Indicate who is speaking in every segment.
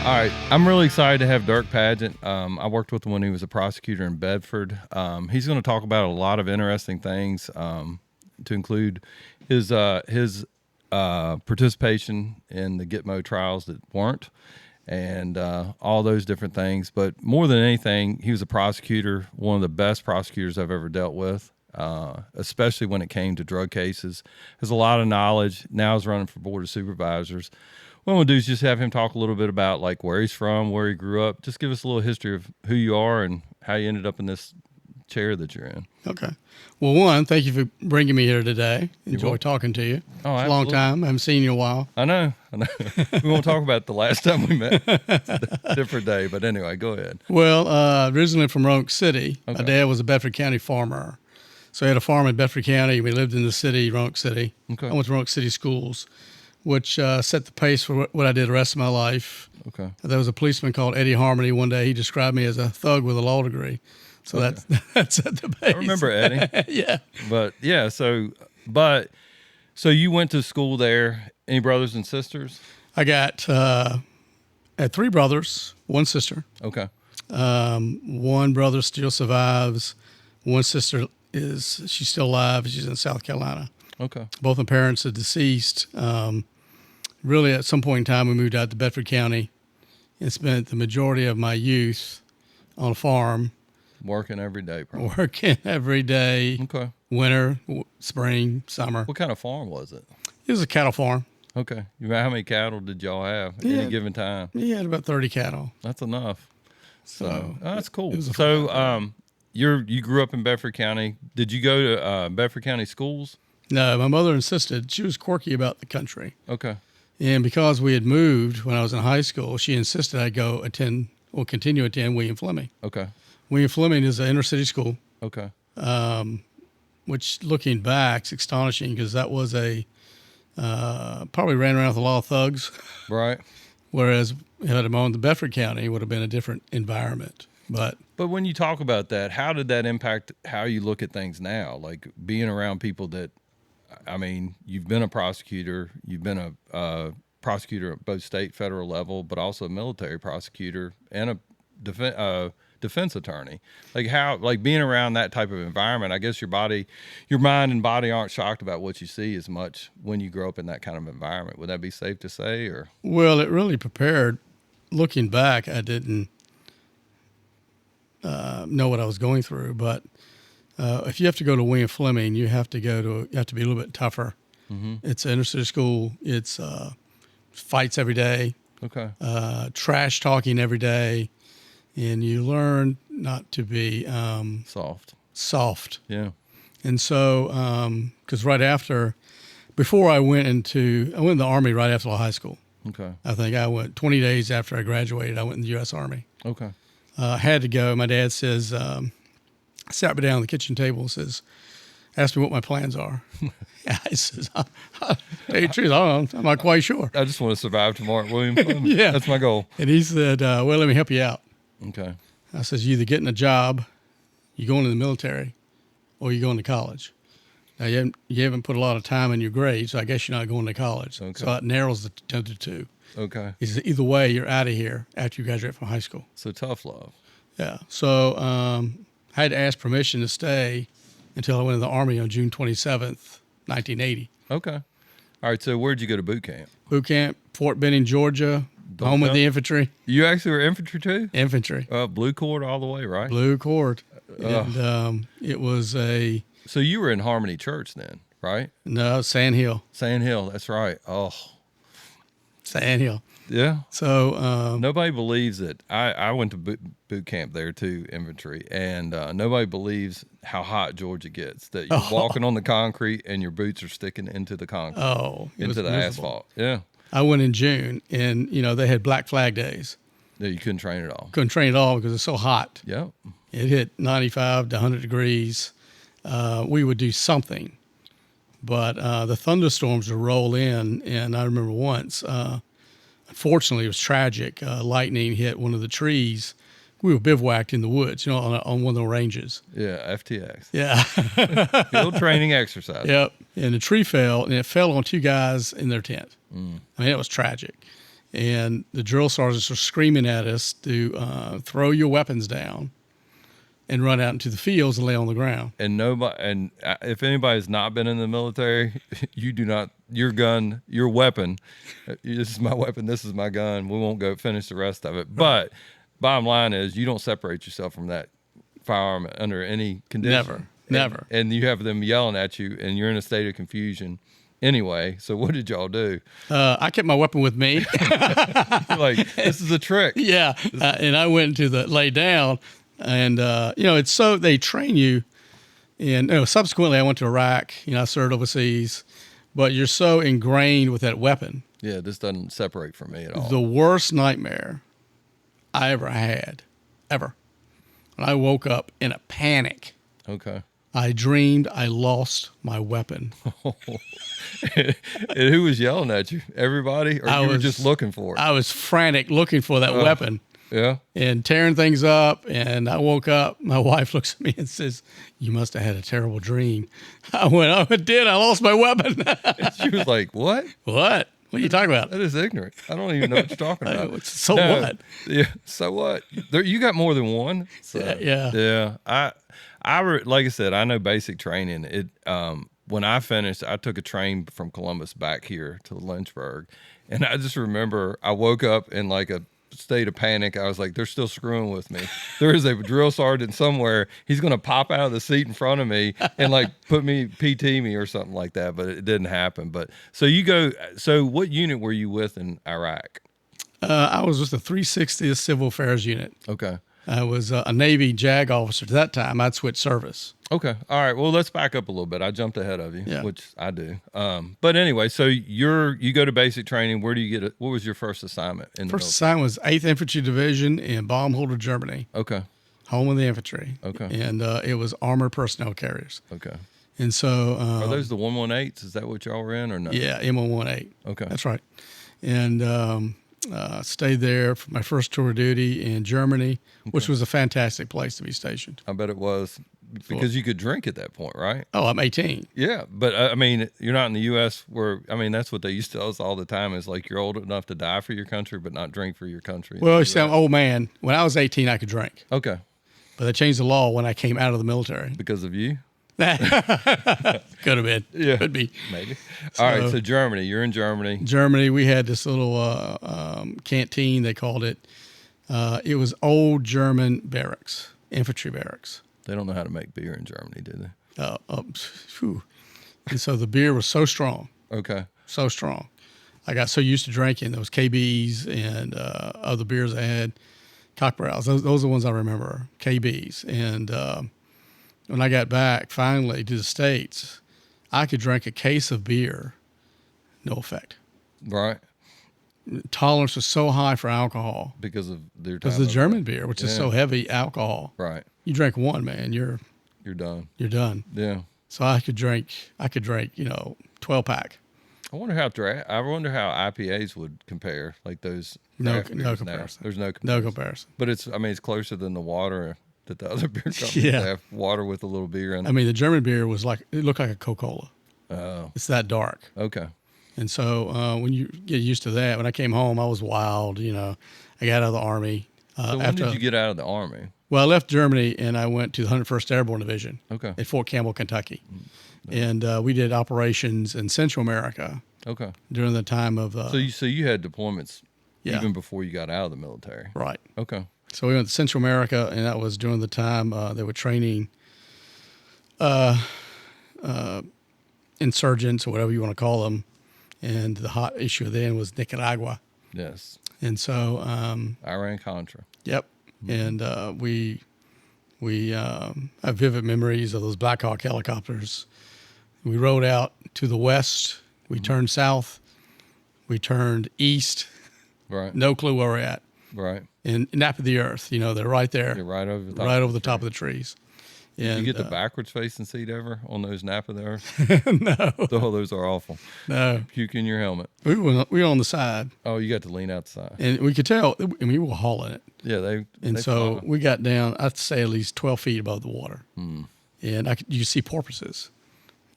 Speaker 1: All right, I'm really excited to have Dirk Padgett. I worked with him when he was a prosecutor in Bedford. He's going to talk about a lot of interesting things, to include his participation in the Gitmo trials that weren't, and all those different things. But more than anything, he was a prosecutor, one of the best prosecutors I've ever dealt with, especially when it came to drug cases. Has a lot of knowledge. Now he's running for Board of Supervisors. What we'll do is just have him talk a little bit about like where he's from, where he grew up. Just give us a little history of who you are and how you ended up in this chair that you're in.
Speaker 2: Okay. Well, one, thank you for bringing me here today. Enjoy talking to you.
Speaker 1: Oh,
Speaker 2: it's a long time. I haven't seen you in a while.
Speaker 1: I know. We won't talk about the last time we met. It's a different day. But anyway, go ahead.
Speaker 2: Well, originally from Roanoke City.
Speaker 1: Okay.
Speaker 2: My dad was a Bedford County farmer. So he had a farm in Bedford County. We lived in the city, Roanoke City.
Speaker 1: Okay.
Speaker 2: I went to Roanoke City schools, which set the pace for what I did the rest of my life.
Speaker 1: Okay.
Speaker 2: There was a policeman called Eddie Harmony. One day he described me as a thug with a law degree. So that set the pace.
Speaker 1: I remember Eddie.
Speaker 2: Yeah.
Speaker 1: But yeah, so you went to school there. Any brothers and sisters?
Speaker 2: I had three brothers, one sister.
Speaker 1: Okay.
Speaker 2: One brother still survives. One sister she's still alive. She's in South Carolina.
Speaker 1: Okay.
Speaker 2: Both my parents are deceased. Really, at some point in time, we moved out to Bedford County and spent the majority of my youth on a farm.
Speaker 1: Working every day, probably.
Speaker 2: Working every day.
Speaker 1: Okay.
Speaker 2: Winter, spring, summer.
Speaker 1: What kind of farm was it?
Speaker 2: It was a cattle farm.
Speaker 1: Okay. How many cattle did y'all have at any given time?
Speaker 2: We had about 30 cattle.
Speaker 1: That's enough. So that's cool.
Speaker 2: It was
Speaker 1: you grew up in Bedford County. Did you go to Bedford County schools?
Speaker 2: No, my mother insisted. She was quirky about the country.
Speaker 1: Okay.
Speaker 2: And because we had moved when I was in high school, she insisted I continue to attend William Fleming.
Speaker 1: Okay.
Speaker 2: William Fleming is an inner city school.
Speaker 1: Okay.
Speaker 2: Which looking back is astonishing because that was probably ran around with a lot of thugs.
Speaker 1: Right.
Speaker 2: Whereas if I'd have owned the Bedford County, it would have been a different environment. But
Speaker 1: when you talk about that, how did that impact how you look at things now? Like being around people that, I mean, you've been a prosecutor, you've been a prosecutor at both state, federal level, but also a military prosecutor and a defense attorney. Like being around that type of environment, I guess your mind and body aren't shocked about what you see as much when you grow up in that kind of environment. Would that be safe to say? Or
Speaker 2: well, it really prepared. Looking back, I didn't know what I was going through, but if you have to go to William Fleming, you have to be a little bit tougher. Mm-hmm. It's an inner city school. It's fights every day.
Speaker 1: Okay.
Speaker 2: Trash talking every day. And you learn not to be soft.
Speaker 1: Yeah.
Speaker 2: And so, because before I went in the Army right after high school.
Speaker 1: Okay.
Speaker 2: I think I went 20 days after I graduated, I went in the U.S. Army.
Speaker 1: Okay.
Speaker 2: Had to go. My dad says, sat me down at the kitchen table and says, asked me what my plans are. I says, I'll tell you the truth, I'm not quite sure.
Speaker 1: I just want to survive tomorrow at William Fleming.
Speaker 2: Yeah.
Speaker 1: That's my goal.
Speaker 2: And he said, well, let me help you out.
Speaker 1: Okay.
Speaker 2: I says, you either getting a job, you going to the military, or you going to college. Now, you haven't put a lot of time in your grades, so I guess you're not going to college. Okay. So that narrows the two.
Speaker 1: Okay.
Speaker 2: He says, either way, you're out of here after you graduate from high school.
Speaker 1: So tough love.
Speaker 2: Yeah. So I had to ask permission to stay until I went in the Army on June 27th, 1980.
Speaker 1: Okay. All right, so where'd you go to boot camp?
Speaker 2: Boot camp, Fort Benning, Georgia. Home of the infantry.
Speaker 1: You actually were infantry too?
Speaker 2: Infantry.
Speaker 1: Blue cord all the way, right?
Speaker 2: Blue cord. And it was
Speaker 1: So you were in Harmony Church then, right?
Speaker 2: No, Sand Hill.
Speaker 1: Sand Hill, that's right. Oh.
Speaker 2: Sand Hill.
Speaker 1: Yeah.
Speaker 2: So
Speaker 1: nobody believes it. I went to boot camp there too, infantry, and nobody believes how hot Georgia gets. That you're walking on the concrete and your boots are sticking into the concrete. Into the asphalt. Yeah.
Speaker 2: I went in June, and they had Black Flag days.
Speaker 1: Yeah, you couldn't train at all.
Speaker 2: Couldn't train at all because it's so hot.
Speaker 1: Yeah.
Speaker 2: It hit 95 to 100 degrees. We would do something, but the thunderstorms would roll in, and I remember once. Unfortunately, it was tragic. Lightning hit one of the trees. We were bivouacked in the woods, on one of the ranges.
Speaker 1: Yeah, FTX.
Speaker 2: Yeah.
Speaker 1: Field training exercise.
Speaker 2: Yep. And the tree fell, and it fell on two guys in their tent. I mean, it was tragic. and the drill sergeants are screaming at us to throw your weapons down and run out into the fields and lay on the ground.
Speaker 1: And nobody, and if anybody's not been in the military, you do not, your gun, your weapon, this is my weapon, this is my gun. We won't go finish the rest of it. But bottom line is, you don't separate yourself from that firearm under any condition.
Speaker 2: Never.
Speaker 1: And you have them yelling at you, and you're in a state of confusion anyway. So what did y'all do?
Speaker 2: I kept my weapon with me.
Speaker 1: Like, this is a trick.
Speaker 2: Yeah. And I went to lay down. And, it's so they train you. And subsequently, I went to Iraq. I served overseas. But you're so ingrained with that weapon.
Speaker 1: Yeah, this doesn't separate from me at all.
Speaker 2: The worst nightmare I ever had, ever. And I woke up in a panic.
Speaker 1: Okay.
Speaker 2: I dreamed I lost my weapon.
Speaker 1: And who was yelling at you? Everybody? Or you were just looking for it?
Speaker 2: I was frantic looking for that weapon.
Speaker 1: Yeah.
Speaker 2: And tearing things up. And I woke up. My wife looks at me and says, "You must have had a terrible dream." I went, "Oh, I did. I lost my weapon."
Speaker 1: She was like, "What?
Speaker 2: What? What are you talking about?"
Speaker 1: That is ignorant. I don't even know what you're talking about.
Speaker 2: So what?
Speaker 1: Yeah. So what? You got more than one. So,
Speaker 2: Yeah.
Speaker 1: Yeah. Like I said, I know basic training. When I finished, I took a train from Columbus back here to Lynchburg. And I just remember I woke up in like a state of panic. I was like, they're still screwing with me. There is a drill sergeant somewhere. He's going to pop out of the seat in front of me and like PT me or something like that. But it didn't happen. But so what unit were you with in Iraq?
Speaker 2: I was with the 360th Civil Affairs Unit.
Speaker 1: Okay.
Speaker 2: I was a Navy JAG officer. At that time, I'd switched service.
Speaker 1: Okay. All right. Well, let's back up a little bit. I jumped ahead of you,
Speaker 2: Yeah.
Speaker 1: which I do. But anyway, so you go to basic training. Where do you get it? What was your first assignment in the
Speaker 2: First assignment was 8th Infantry Division in Baumholder, Germany.
Speaker 1: Okay.
Speaker 2: Home of the infantry.
Speaker 1: Okay.
Speaker 2: And it was armored personnel carriers.
Speaker 1: Okay.
Speaker 2: And so...
Speaker 1: Are those the 118s? Is that what y'all were in or no?
Speaker 2: Yeah, M118.
Speaker 1: Okay.
Speaker 2: That's right. And stayed there for my first tour of duty in Germany, which was a fantastic place to be stationed.
Speaker 1: I bet it was because you could drink at that point, right?
Speaker 2: Oh, I'm 18.
Speaker 1: Yeah. But I mean, you're not in the U.S. where, I mean, that's what they used to tell us all the time is like you're old enough to die for your country, but not drink for your country.
Speaker 2: Well, you see, I'm an old man. When I was 18, I could drink.
Speaker 1: Okay.
Speaker 2: But they changed the law when I came out of the military.
Speaker 1: Because of you?
Speaker 2: Could have been.
Speaker 1: Yeah.
Speaker 2: Could be.
Speaker 1: Maybe. All right. So Germany, you're in Germany.
Speaker 2: Germany, we had this little canteen, they called it. It was old German barracks, infantry barracks.
Speaker 1: They don't know how to make beer in Germany, do they?
Speaker 2: And so the beer was so strong.
Speaker 1: Okay.
Speaker 2: So strong. I got so used to drinking those KBs and other beers I had, cockbrowls. Those are the ones I remember, KBs. And when I got back finally to the States, I could drink a case of beer, no effect.
Speaker 1: Right.
Speaker 2: Tolerance was so high for alcohol.
Speaker 1: Because of their time.
Speaker 2: Because the German beer, which is so heavy alcohol.
Speaker 1: Right.
Speaker 2: You drink one, man, you're
Speaker 1: done.
Speaker 2: You're done.
Speaker 1: Yeah.
Speaker 2: So I could drink, 12 pack.
Speaker 1: I wonder how IPAs would compare, like those.
Speaker 2: No
Speaker 1: comparison. There's no comparison.
Speaker 2: No comparison.
Speaker 1: But it's closer than the water that the other beer companies have. Water with a little beer in it.
Speaker 2: I mean, the German beer was it looked like a Coca-Cola.
Speaker 1: Oh.
Speaker 2: It's that dark.
Speaker 1: Okay.
Speaker 2: And so when you get used to that, when I came home, I was wild. I got out of the Army.
Speaker 1: So when did you get out of the Army?
Speaker 2: Well, I left Germany and I went to the 101st Airborne Division.
Speaker 1: Okay.
Speaker 2: At Fort Campbell, Kentucky. And we did operations in Central America.
Speaker 1: Okay.
Speaker 2: During the time of...
Speaker 1: So you had deployments
Speaker 2: Yeah.
Speaker 1: even before you got out of the military.
Speaker 2: Right.
Speaker 1: Okay.
Speaker 2: So we went to Central America, and that was during the time they were training insurgents or whatever you want to call them. And the hot issue then was Nicaragua.
Speaker 1: Yes.
Speaker 2: And so...
Speaker 1: Iran-Contra.
Speaker 2: Yep. And we have vivid memories of those Black Hawk helicopters. We rode out to the west. We turned south. We turned east.
Speaker 1: Right.
Speaker 2: No clue where we're at.
Speaker 1: Right.
Speaker 2: And nap of the earth, they're right there.
Speaker 1: You're right over the top.
Speaker 2: Right over the top of the trees. And,
Speaker 1: you get the backwards facing seat ever on those Napa there?
Speaker 2: No.
Speaker 1: Oh, those are awful.
Speaker 2: No.
Speaker 1: Puke in your helmet.
Speaker 2: We were on the side.
Speaker 1: Oh, you got to lean out the side.
Speaker 2: And we could tell, and we were hauling it.
Speaker 1: Yeah,
Speaker 2: And so we got down, I'd say at least 12 feet above the water. And you could see porpoises,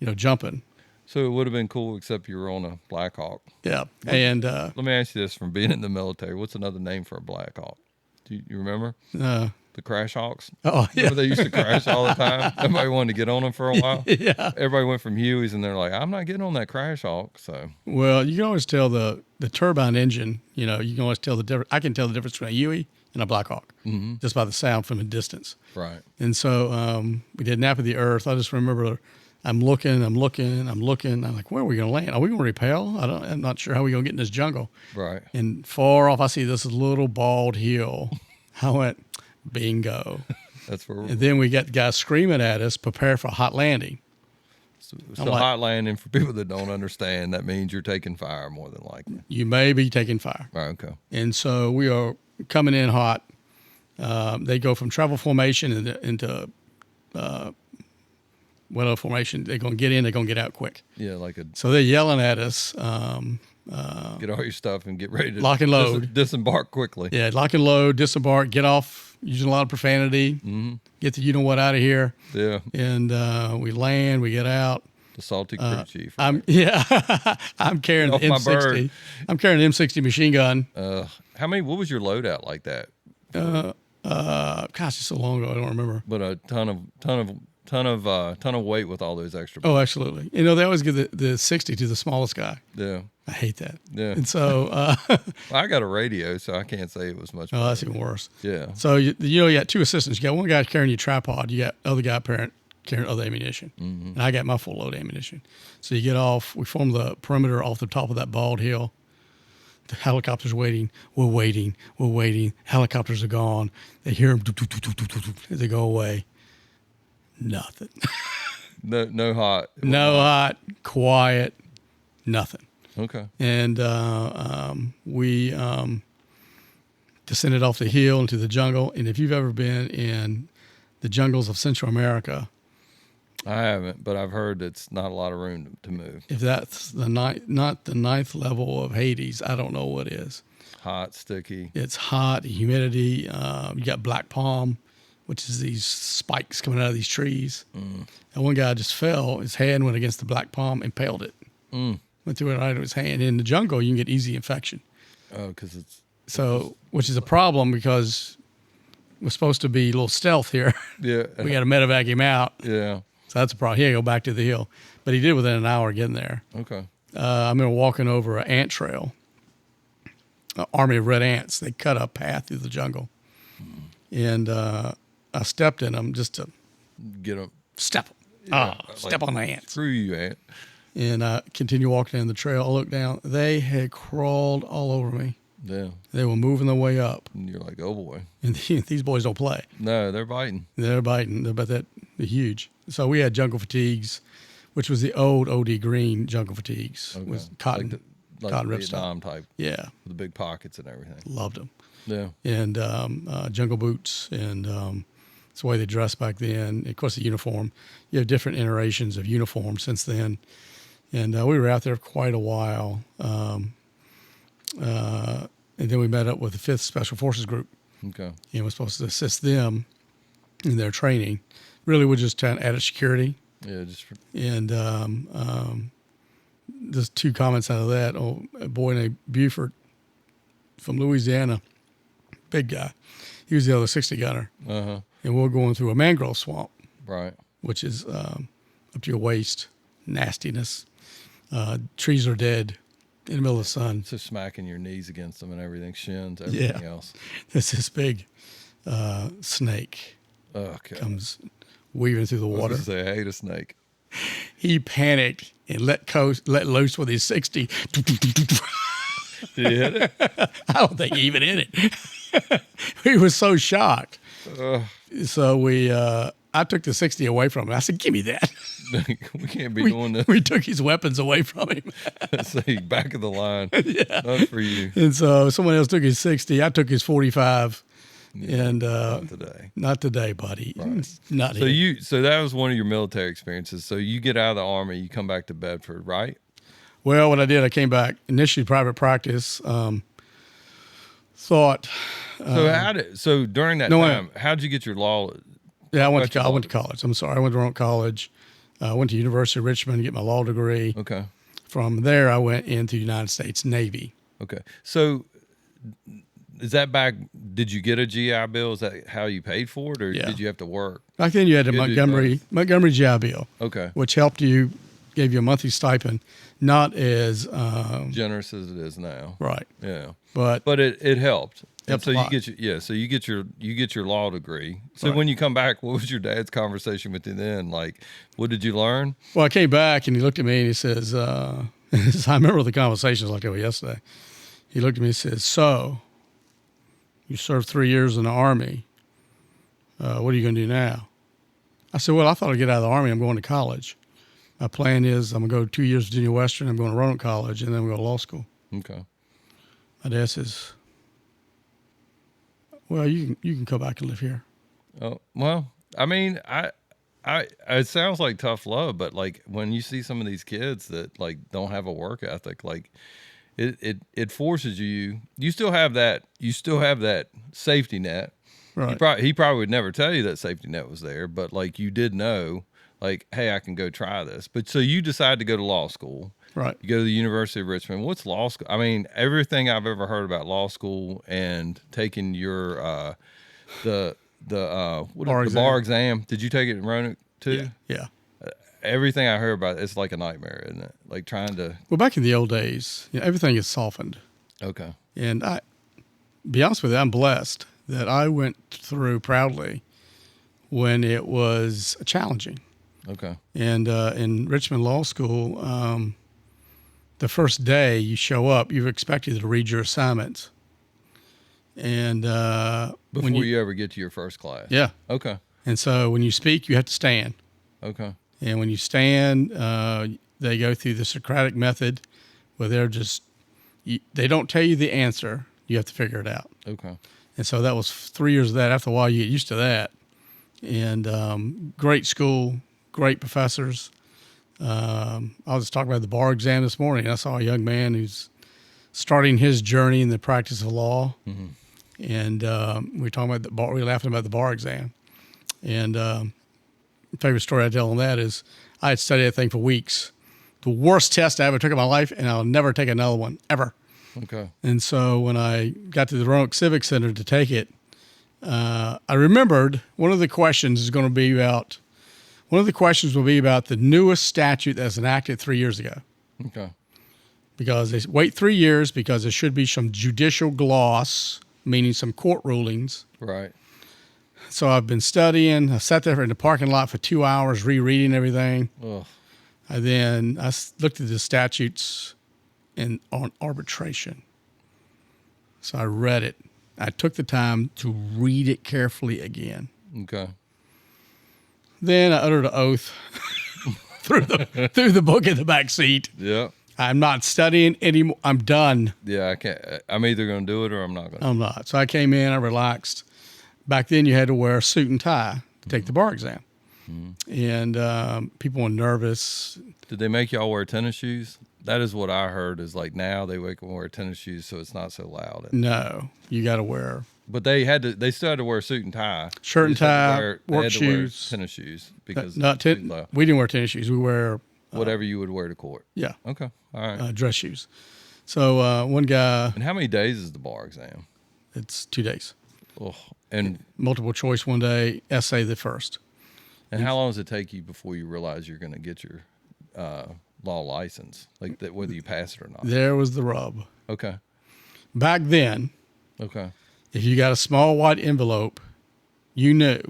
Speaker 2: jumping.
Speaker 1: So it would have been cool, except you were on a Black Hawk.
Speaker 2: Yeah. And
Speaker 1: Let me ask you this: from being in the military, what's another name for a Black Hawk? Do you remember? The Crash Hawks.
Speaker 2: Oh, yeah.
Speaker 1: Remember they used to crash all the time. Nobody wanted to get on them for a while.
Speaker 2: Yeah.
Speaker 1: Everybody went from Hueys, and they're like, "I'm not getting on that Crash Hawk." So
Speaker 2: Well, you can always tell the turbine engine. You know, you can always tell the difference. I can tell the difference between a Huey and a Black Hawk just by the sound from a distance.
Speaker 1: right,
Speaker 2: And so we did Nap of the Earth. I just remember I'm looking. I'm like, where are we going to land? Are we going to repel? I'm not sure how we're going to get in this jungle.
Speaker 1: right.
Speaker 2: And far off, I see this little bald hill. I went, bingo.
Speaker 1: That's where.
Speaker 2: And then we got the guys screaming at us, prepare for a hot landing.
Speaker 1: So
Speaker 2: like-
Speaker 1: hot landing, for people that don't understand, that means you're taking fire more than likely.
Speaker 2: You may be taking fire.
Speaker 1: Right, okay.
Speaker 2: And so we are coming in hot. They go from travel formation into weather formation. They're going to get in, they're going to get out quick.
Speaker 1: Yeah, like a
Speaker 2: So they're yelling at us.
Speaker 1: get all your stuff and get ready to
Speaker 2: Lock and load.
Speaker 1: disembark quickly.
Speaker 2: Yeah, lock and load, disembark, get off, using a lot of profanity, get the you-know-what out of here.
Speaker 1: Yeah,
Speaker 2: And we land, we get out.
Speaker 1: the salty crew chief.
Speaker 2: I'm carrying the
Speaker 1: Get off my
Speaker 2: M60.
Speaker 1: bird.
Speaker 2: I'm carrying an M60 machine gun.
Speaker 1: How many? What was your loadout like that?
Speaker 2: Gosh, it's so long ago, I don't remember.
Speaker 1: But a ton of weight with all those extra.
Speaker 2: Oh, absolutely. You know, they always give the 60 to the smallest guy.
Speaker 1: Yeah,
Speaker 2: I hate that.
Speaker 1: Yeah.
Speaker 2: And so,
Speaker 1: I got a radio, so I can't say it was much.
Speaker 2: oh, that's even worse.
Speaker 1: Yeah,
Speaker 2: So, you got two assistants. You got one guy carrying your tripod. You got other guy carrying other ammunition. And I got my full load ammunition. So you get off. We form the perimeter off the top of that bald hill. The helicopter's waiting. We're waiting. We're waiting. Helicopters are gone. They hear them as they go away. Nothing.
Speaker 1: no hot.
Speaker 2: No hot, quiet, nothing.
Speaker 1: Okay.
Speaker 2: And we descended off the hill into the jungle. And if you've ever been in the jungles of Central America,
Speaker 1: I haven't, but I've heard it's not a lot of room to move.
Speaker 2: if that's not the ninth level of Hades, I don't know what is.
Speaker 1: Hot, sticky.
Speaker 2: It's hot, humidity. You got black palm, which is these spikes coming out of these trees. And one guy just fell. His hand went against the black palm, impaled it. Went through it right in his hand. In the jungle, you can get easy infection.
Speaker 1: Oh, because it's
Speaker 2: Which is a problem because we're supposed to be a little stealth here.
Speaker 1: yeah.
Speaker 2: We got to medevac him out.
Speaker 1: Yeah.
Speaker 2: So that's a problem. He had to go back to the hill. But he did within an hour getting there.
Speaker 1: Okay.
Speaker 2: I remember walking over an ant trail, an army of red ants. They cut a path through the jungle. And I stepped in them just to
Speaker 1: Get them.
Speaker 2: step step on the ants.
Speaker 1: Screw you, ant.
Speaker 2: And I continued walking down the trail. I looked down. They had crawled all over me.
Speaker 1: Yeah.
Speaker 2: They were moving their way up.
Speaker 1: And you're like, oh boy.
Speaker 2: And these boys don't play.
Speaker 1: No, they're biting.
Speaker 2: They're biting. They're about that. They're huge. So we had jungle fatigues, which was the old OD green jungle fatigues.
Speaker 1: Okay.
Speaker 2: Was cotton,
Speaker 1: like
Speaker 2: cotton
Speaker 1: the
Speaker 2: ripstop.
Speaker 1: Vietnam type
Speaker 2: Yeah,
Speaker 1: with the big pockets and everything.
Speaker 2: loved them.
Speaker 1: Yeah.
Speaker 2: And jungle boots, and it's the way they dressed back then. Of course, the uniform. You have different iterations of uniform since then. And we were out there for quite a while. And then we met up with the 5th Special Forces Group.
Speaker 1: Okay.
Speaker 2: And we're supposed to assist them in their training. Really, we're just trying to add security.
Speaker 1: Yeah. Just for,
Speaker 2: And there's two comments out of that. Oh, a boy named Buford from Louisiana, big guy. He was the other 60 gunner.
Speaker 1: uh-huh.
Speaker 2: And we're going through a mangrove swamp,
Speaker 1: Right.
Speaker 2: which is up to your waist, nastiness. Trees are dead in the middle of the sun.
Speaker 1: So smacking your knees against them and everything, shins, everything else.
Speaker 2: There's this big snake
Speaker 1: Oh, God.
Speaker 2: comes weaving through the
Speaker 1: I was
Speaker 2: water.
Speaker 1: gonna say, I hate a snake.
Speaker 2: He panicked and let loose with his 60.
Speaker 1: Did you hit it?
Speaker 2: I don't think he even hit it. He was so shocked. So I took the 60 away from him. I said, give me that.
Speaker 1: We can't be doing this.
Speaker 2: We took his weapons away from him.
Speaker 1: Say, back of the line.
Speaker 2: Yeah.
Speaker 1: Not for you.
Speaker 2: And so someone else took his 60. I took his 45. And
Speaker 1: Not today.
Speaker 2: not today, buddy. Not
Speaker 1: So
Speaker 2: here.
Speaker 1: so that was one of your military experiences. So you get out of the Army, you come back to Bedford, right?
Speaker 2: Well, what I did, I came back, initially private practice, thought,
Speaker 1: So during that
Speaker 2: no,
Speaker 1: time, how'd you get your law?
Speaker 2: yeah, I went to college. I'm sorry. I went to Roanoke College. I went to University of Richmond to get my law degree.
Speaker 1: Okay.
Speaker 2: From there, I went into the United States Navy.
Speaker 1: Okay. So is that back? Did you get a GI Bill? Is that how you paid for it, or
Speaker 2: Yeah.
Speaker 1: did you have to work?
Speaker 2: Back then, you had a
Speaker 1: You had to do
Speaker 2: Montgomery GI Bill,
Speaker 1: Okay.
Speaker 2: which helped you, gave you a monthly stipend, not as
Speaker 1: Generous as it is now.
Speaker 2: right,
Speaker 1: Yeah.
Speaker 2: but
Speaker 1: But it helped. And
Speaker 2: Helped
Speaker 1: so
Speaker 2: a
Speaker 1: you
Speaker 2: lot.
Speaker 1: get so you get your law degre. So
Speaker 2: Right.
Speaker 1: when you come back, what was your dad's conversation with you then? Like, what did you learn?
Speaker 2: well, I came back and he looked at me and he says, I remember the conversations like they were yesterday. He looked at me and says, "So, you served 3 years in the Army. What are you going to do now?" I said, "Well, I thought I'd get out of the Army. I'm going to college. My plan is I'm going to go 2 years Virginia Western. I'm going to Roanoke College, and then I'm going to go to law school."
Speaker 1: Okay.
Speaker 2: My dad says, "Well, you can come back and live here."
Speaker 1: Oh, well, I mean, it sounds like tough love, but like when you see some of these kids that like don't have a work ethic, like it forces you still have that safety net.
Speaker 2: Right.
Speaker 1: He probably would never tell you that safety net was there, but like you did know, like, hey, I can go try this. But so you decide to go to law school.
Speaker 2: Right.
Speaker 1: You go to the University of Richmond. What's law school? I mean, everything I've ever heard about law school and taking your the bar exam. Did you take it in Roanoke too?
Speaker 2: Yeah.
Speaker 1: Everything I heard about it's like a nightmare, isn't it? Like trying to.
Speaker 2: Well, back in the old days, everything is softened.
Speaker 1: Okay.
Speaker 2: And be honest with you, I'm blessed that I went through proudly when it was challenging.
Speaker 1: Okay.
Speaker 2: And in Richmond Law School, the first day you show up, you're expected to read your assignments. And
Speaker 1: Before you ever get to your first class.
Speaker 2: yeah.
Speaker 1: Okay.
Speaker 2: And so when you speak, you have to stand.
Speaker 1: Okay.
Speaker 2: And when you stand, they go through the Socratic method where they don't tell you the answer. You have to figure it out.
Speaker 1: Okay.
Speaker 2: And so that was 3 years of that. After a while, you get used to that. And great school, great professors. I was just talking about the bar exam this morning. I saw a young man who's starting his journey in the practice of law. Mm-hmm. And we were talking about the bar. We were laughing about the bar exam. And favorite story I tell on that is I had studied that thing for weeks. The worst test I ever took in my life, and I'll never take another one, ever.
Speaker 1: Okay.
Speaker 2: And so when I got to the Roanoke Civic Center to take it, I remembered one of the questions will be about the newest statute that was enacted 3 years ago.
Speaker 1: Okay.
Speaker 2: Because they wait 3 years because there should be some judicial gloss, meaning some court rulings.
Speaker 1: Right.
Speaker 2: So I've been studying. I sat there in the parking lot for 2 hours rereading everything.
Speaker 1: Ugh.
Speaker 2: And then I looked at the statutes on arbitration. So I read it. I took the time to read it carefully again.
Speaker 1: Okay.
Speaker 2: Then I uttered an oath through the book in the back seat.
Speaker 1: Yeah.
Speaker 2: I'm not studying anymore. I'm done.
Speaker 1: Yeah, I can't. I'm either going to do it or I'm not going to.
Speaker 2: I'm not. So I came in, I relaxed. Back then you had to wear a suit and tie to take the bar exam. Mm-hmm. And people were nervous.
Speaker 1: Did they make y'all wear tennis shoes? That is what I heard is like now they make them wear tennis shoes so it's not so loud.
Speaker 2: No, you got to wear.
Speaker 1: But they still had to wear a suit and tie.
Speaker 2: Shirt and tie, work
Speaker 1: shoes.
Speaker 2: shoes.
Speaker 1: Tennis shoes because
Speaker 2: we didn't wear tennis shoes. We wear
Speaker 1: whatever you would wear to court.
Speaker 2: Yeah.
Speaker 1: Okay. All right.
Speaker 2: Dress shoes. So one guy.
Speaker 1: And how many days is the bar exam?
Speaker 2: It's 2 days.
Speaker 1: Oh, and
Speaker 2: multiple choice one day, essay the first.
Speaker 1: And how long does it take you before you realize you're going to get your law license, like that, whether you pass it or not?
Speaker 2: There was the rub.
Speaker 1: Okay.
Speaker 2: Back then,
Speaker 1: okay,
Speaker 2: if you got a small white envelope, you knew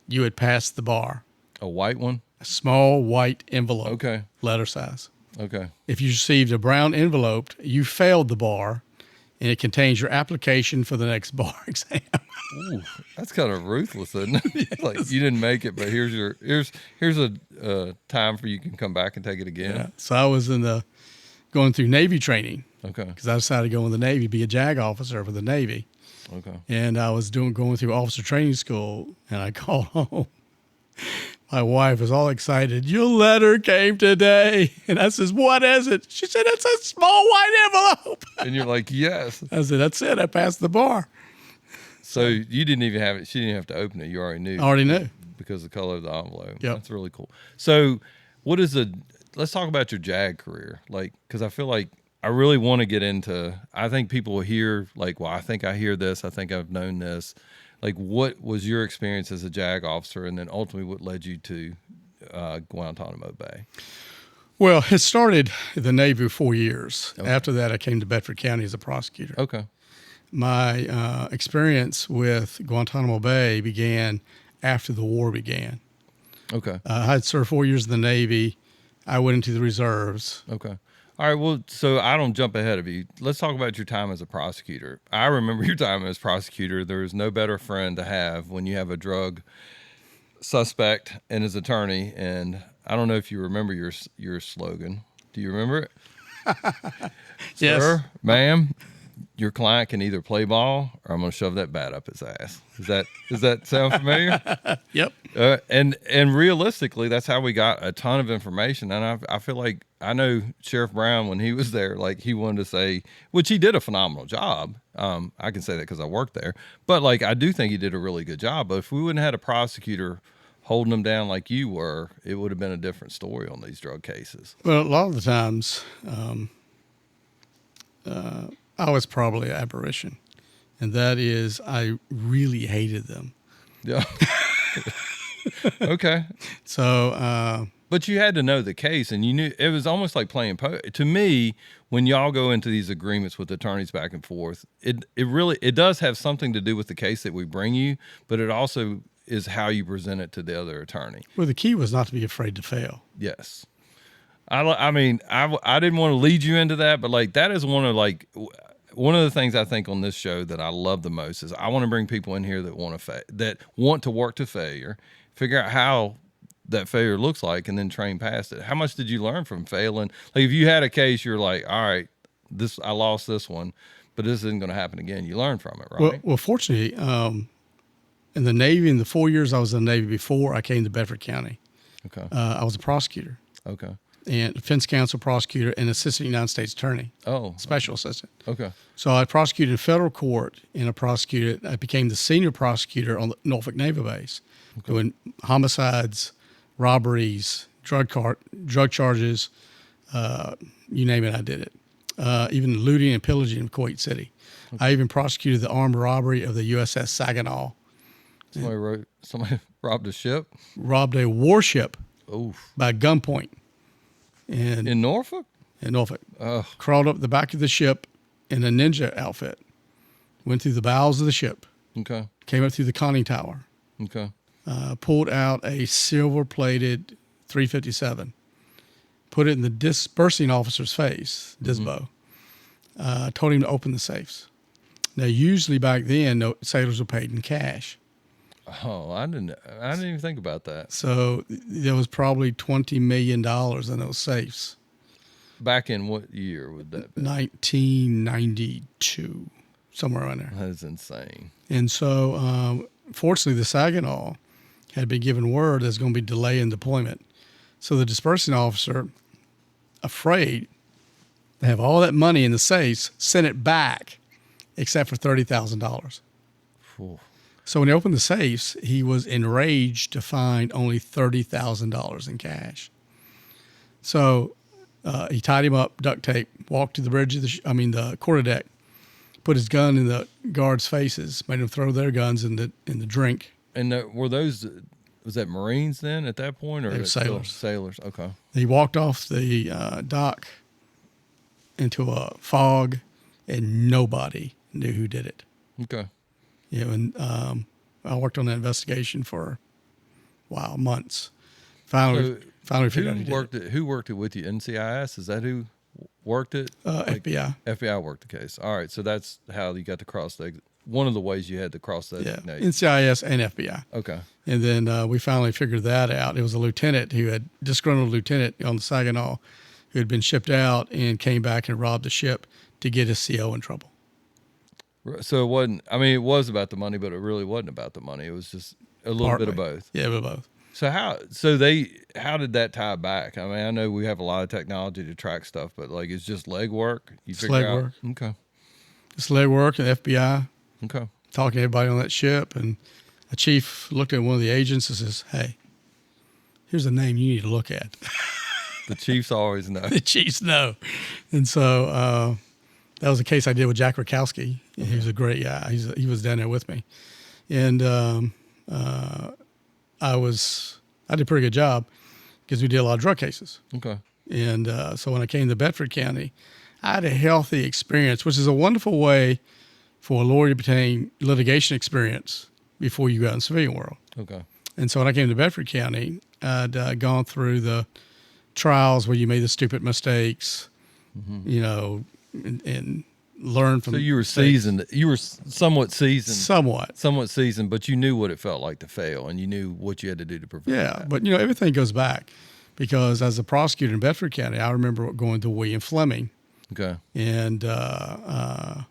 Speaker 2: you had passed the bar.
Speaker 1: A white one?
Speaker 2: A small white envelope.
Speaker 1: Okay.
Speaker 2: Letter size.
Speaker 1: Okay.
Speaker 2: If you received a brown envelope, you failed the bar, and it contains your application for the next bar exam.
Speaker 1: Ooh, that's kind of ruthless, isn't it? Yes. Like you didn't make it, but here's a time for you can come back and take it again.
Speaker 2: Yeah. So I was going through Navy training.
Speaker 1: Okay.
Speaker 2: Because I decided to go in the Navy, be a JAG officer for the Navy.
Speaker 1: Okay.
Speaker 2: And I was going through officer training school, and I called home. My wife was all excited. Your letter came today. And I says, what is it? She said, it's a small white envelope.
Speaker 1: And you're like, yes.
Speaker 2: I said, that's it. I passed the bar.
Speaker 1: So you didn't even have it. She didn't have to open it. You already knew.
Speaker 2: I already knew.
Speaker 1: Because of the color of the envelope.
Speaker 2: Yep.
Speaker 1: That's really cool. So what is the? Let's talk about your JAG career, like, because I feel like I really want to get into. I think people will hear like, well, I think I hear this. I think I've known this. Like, what was your experience as a JAG officer, and then ultimately what led you to Guantanamo Bay?
Speaker 2: Well, it started in the Navy 4 years.
Speaker 1: Okay.
Speaker 2: After that, I came to Bedford County as a prosecutor.
Speaker 1: Okay.
Speaker 2: My experience with Guantanamo Bay began after the war began.
Speaker 1: Okay.
Speaker 2: I had served 4 years in the Navy. I went into the reserves.
Speaker 1: Okay. All right. Well, so I don't jump ahead of you. Let's talk about your time as a prosecutor. I remember your time as prosecutor. There is no better friend to have when you have a drug suspect and his attorney. And I don't know if you remember your slogan. Do you remember it?
Speaker 2: Yes.
Speaker 1: Sir, ma'am, your client can either play ball or I'm going to shove that bat up his ass. Does that sound familiar?
Speaker 2: Yep.
Speaker 1: And realistically, that's how we got a ton of information. And I feel like I know Sheriff Brown, when he was there, like he wanted to say, which he did a phenomenal job. I can say that because I worked there. But like I do think he did a really good job. But if we wouldn't have had a prosecutor holding them down like you were, it would have been a different story on these drug cases.
Speaker 2: Well, a lot of the times, I was probably an aberration, and that is I really hated them.
Speaker 1: Yeah. Okay.
Speaker 2: So,
Speaker 1: But you had to know the case, and you knew it was almost like playing poker. To me, when y'all go into these agreements with attorneys back and forth, it really does have something to do with the case that we bring you, but it also is how you present it to the other attorney.
Speaker 2: well, the key was not to be afraid to fail.
Speaker 1: Yes. I mean, I didn't want to lead you into that, but like that is one of the things I think on this show that I love the most is I want to bring people in here that want to work to failure, figure out how that failure looks like, and then train past it. How much did you learn from failing? Like if you had a case, you're like, all right, I lost this one, but this isn't going to happen again. You learn from it, right?
Speaker 2: Well, fortunately, in the Navy, in the 4 years I was in the Navy before I came to Bedford County,
Speaker 1: Okay.
Speaker 2: I was a prosecutor
Speaker 1: Okay.
Speaker 2: and defense counsel prosecutor and assistant United States attorney,
Speaker 1: Oh.
Speaker 2: special assistant.
Speaker 1: Okay.
Speaker 2: So I prosecuted in federal court and I became the senior prosecutor on the Norfolk Naval Base, doing homicides, robberies, drug charges, you name it, I did it. Even looting and pillaging in Kuwait City. Okay. I even prosecuted the armed robbery of the USS Saginaw.
Speaker 1: Somebody robbed a ship?
Speaker 2: Robbed a warship
Speaker 1: Oof.
Speaker 2: by gunpoint. And
Speaker 1: In Norfolk?
Speaker 2: in Norfolk.
Speaker 1: Oh.
Speaker 2: Crawled up the back of the ship in a ninja outfit. Went through the bowels of the ship.
Speaker 1: Okay.
Speaker 2: Came up through the conning tower.
Speaker 1: Okay.
Speaker 2: Pulled out a silver-plated 357. Put it in the disbursing officer's face, Disbo. Told him to open the safes. Now, usually back then, sailors were paid in cash.
Speaker 1: Oh, I didn't even think about that.
Speaker 2: So there was probably $20 million in those safes.
Speaker 1: Back in what year would that be?
Speaker 2: 1992, somewhere around there.
Speaker 1: That is insane.
Speaker 2: And so, fortunately, the Saginaw had been given word there's going to be delay in deployment. So the dispersing officer, afraid to have all that money in the safes, sent it back, except for $30,000.
Speaker 1: Oof.
Speaker 2: So when he opened the safes, he was enraged to find only $30,000 in cash. So he tied him up, duct tape, walked to the bridge of the quarterdeck, put his gun in the guards' faces, made them throw their guns in the drink.
Speaker 1: And was that Marines then at that point, or
Speaker 2: They were sailors?
Speaker 1: Sailors. Okay.
Speaker 2: He walked off the dock into a fog, and nobody knew who did it.
Speaker 1: Okay.
Speaker 2: You know, and I worked on that investigation for months. Finally figured out who did it.
Speaker 1: Who worked it with you? NCIS? Is that who worked it?
Speaker 2: FBI.
Speaker 1: FBI worked the case. All right. So that's how you got to one of the ways you had to cross that.
Speaker 2: Yeah, NCIS and FBI.
Speaker 1: Okay.
Speaker 2: And then we finally figured that out. It was a disgruntled lieutenant on the Saginaw who had been shipped out and came back and robbed the ship to get his CO in trouble.
Speaker 1: So it wasn't, it was about the money, but it really wasn't about the money. It was just a little bit of both.
Speaker 2: Yeah, a bit of both.
Speaker 1: So how did that tie back? I know we have a lot of technology to track stuff, but like it's just leg work.
Speaker 2: It's leg work.
Speaker 1: Okay.
Speaker 2: It's leg work and FBI.
Speaker 1: Okay.
Speaker 2: Talking to everybody on that ship, and a chief looked at one of the agents and says, "Hey, here's a name you need to look at."
Speaker 1: The Chiefs always know.
Speaker 2: The Chiefs know. And so that was a case I did with Jack Rakowski. He was a great guy. He was down there with me. And I did a pretty good job because we did a lot of drug cases.
Speaker 1: Okay.
Speaker 2: And so when I came to Bedford County, I had a healthy experience, which is a wonderful way for a lawyer to obtain litigation experience before you go out in the civilian world.
Speaker 1: Okay.
Speaker 2: And so when I came to Bedford County, I'd gone through the trials where you made the stupid mistakes, you know, and learn from.
Speaker 1: So you were seasoned. You were somewhat seasoned. Somewhat seasoned, but you knew what it felt like to fail, and you knew what you had to do to prevent that.
Speaker 2: But, you know, everything goes back because as a prosecutor in Bedford County, I remember going to William Fleming.
Speaker 1: Okay.
Speaker 2: And I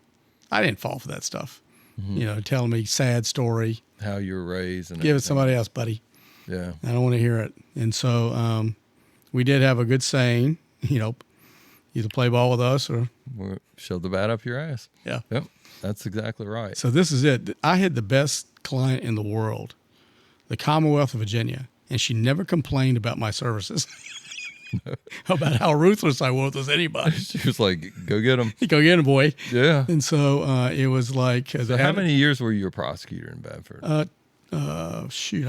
Speaker 2: didn't fall for that stuff. You know, telling me sad story.
Speaker 1: How you were raised. And
Speaker 2: give it to somebody else, buddy.
Speaker 1: Yeah.
Speaker 2: I don't want to hear it. And so we did have a good saying, you know, either play ball with us or
Speaker 1: shove the bat up your ass.
Speaker 2: Yeah.
Speaker 1: Yep. That's exactly right.
Speaker 2: So this is it. I had the best client in the world, the Commonwealth of Virginia, and she never complained about my services. About how ruthless I was with anybody.
Speaker 1: She was like, go get him.
Speaker 2: Go get him, boy.
Speaker 1: Yeah.
Speaker 2: And so it was like.
Speaker 1: So how many years were you a prosecutor in Bedford?
Speaker 2: I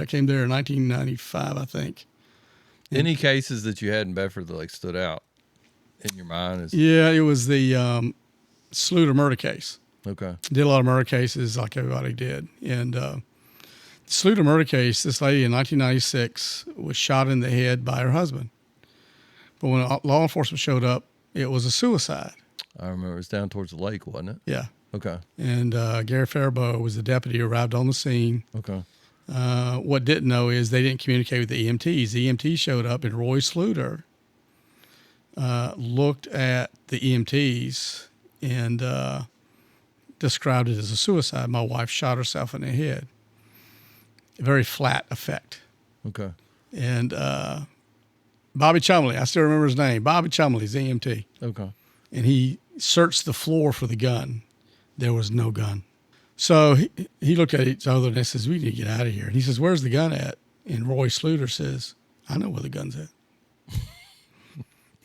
Speaker 2: came there in 1995, I think.
Speaker 1: Any cases that you had in Bedford that like stood out in your mind?
Speaker 2: Yeah, it was the Sluter murder case.
Speaker 1: Okay.
Speaker 2: Did a lot of murder cases like everybody did. And the Sluter murder case, this lady in 1996 was shot in the head by her husband. But when law enforcement showed up, it was a suicide.
Speaker 1: I remember it was down towards the lake, wasn't it?
Speaker 2: Yeah.
Speaker 1: Okay.
Speaker 2: And Gary Faribault was the deputy who arrived on the scene.
Speaker 1: Okay.
Speaker 2: What didn't know is they didn't communicate with the EMTs. The EMTs showed up, and Roy Sluter looked at the EMTs and described it as a suicide. My wife shot herself in the head. A very flat effect.
Speaker 1: Okay.
Speaker 2: And Bobby Chumley, I still remember his name. Bobby Chumley's EMT.
Speaker 1: Okay.
Speaker 2: And he searched the floor for the gun. There was no gun. So he looked at each other and he says, we need to get out of here. And he says, where's the gun at? And Roy Sluter says, I know where the gun's at.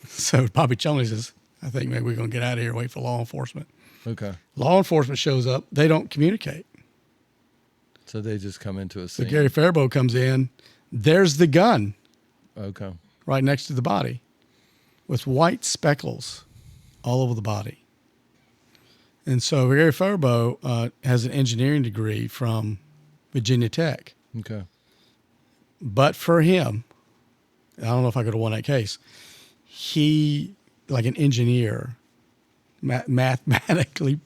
Speaker 2: So Bobby Chumley says, I think maybe we're going to get out of here, wait for law enforcement.
Speaker 1: Okay.
Speaker 2: Law enforcement shows up. They don't communicate.
Speaker 1: So they just come into a scene.
Speaker 2: So Gary Faribault comes in. There's the gun.
Speaker 1: Okay.
Speaker 2: Right next to the body with white speckles all over the body. And so Gary Faribault has an engineering degree from Virginia Tech.
Speaker 1: Okay.
Speaker 2: But for him, I don't know if I could have won that case, he, like an engineer, mathematically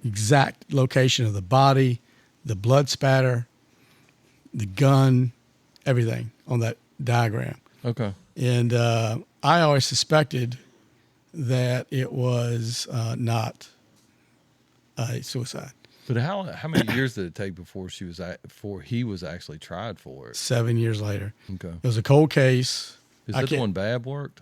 Speaker 2: exact location of the body, the blood spatter, the gun, everything on that diagram.
Speaker 1: Okay.
Speaker 2: And I always suspected that it was not a suicide.
Speaker 1: But how many years did it take before he was actually tried for it?
Speaker 2: 7 years later.
Speaker 1: Okay.
Speaker 2: It was a cold case.
Speaker 1: Is that the one Babb worked?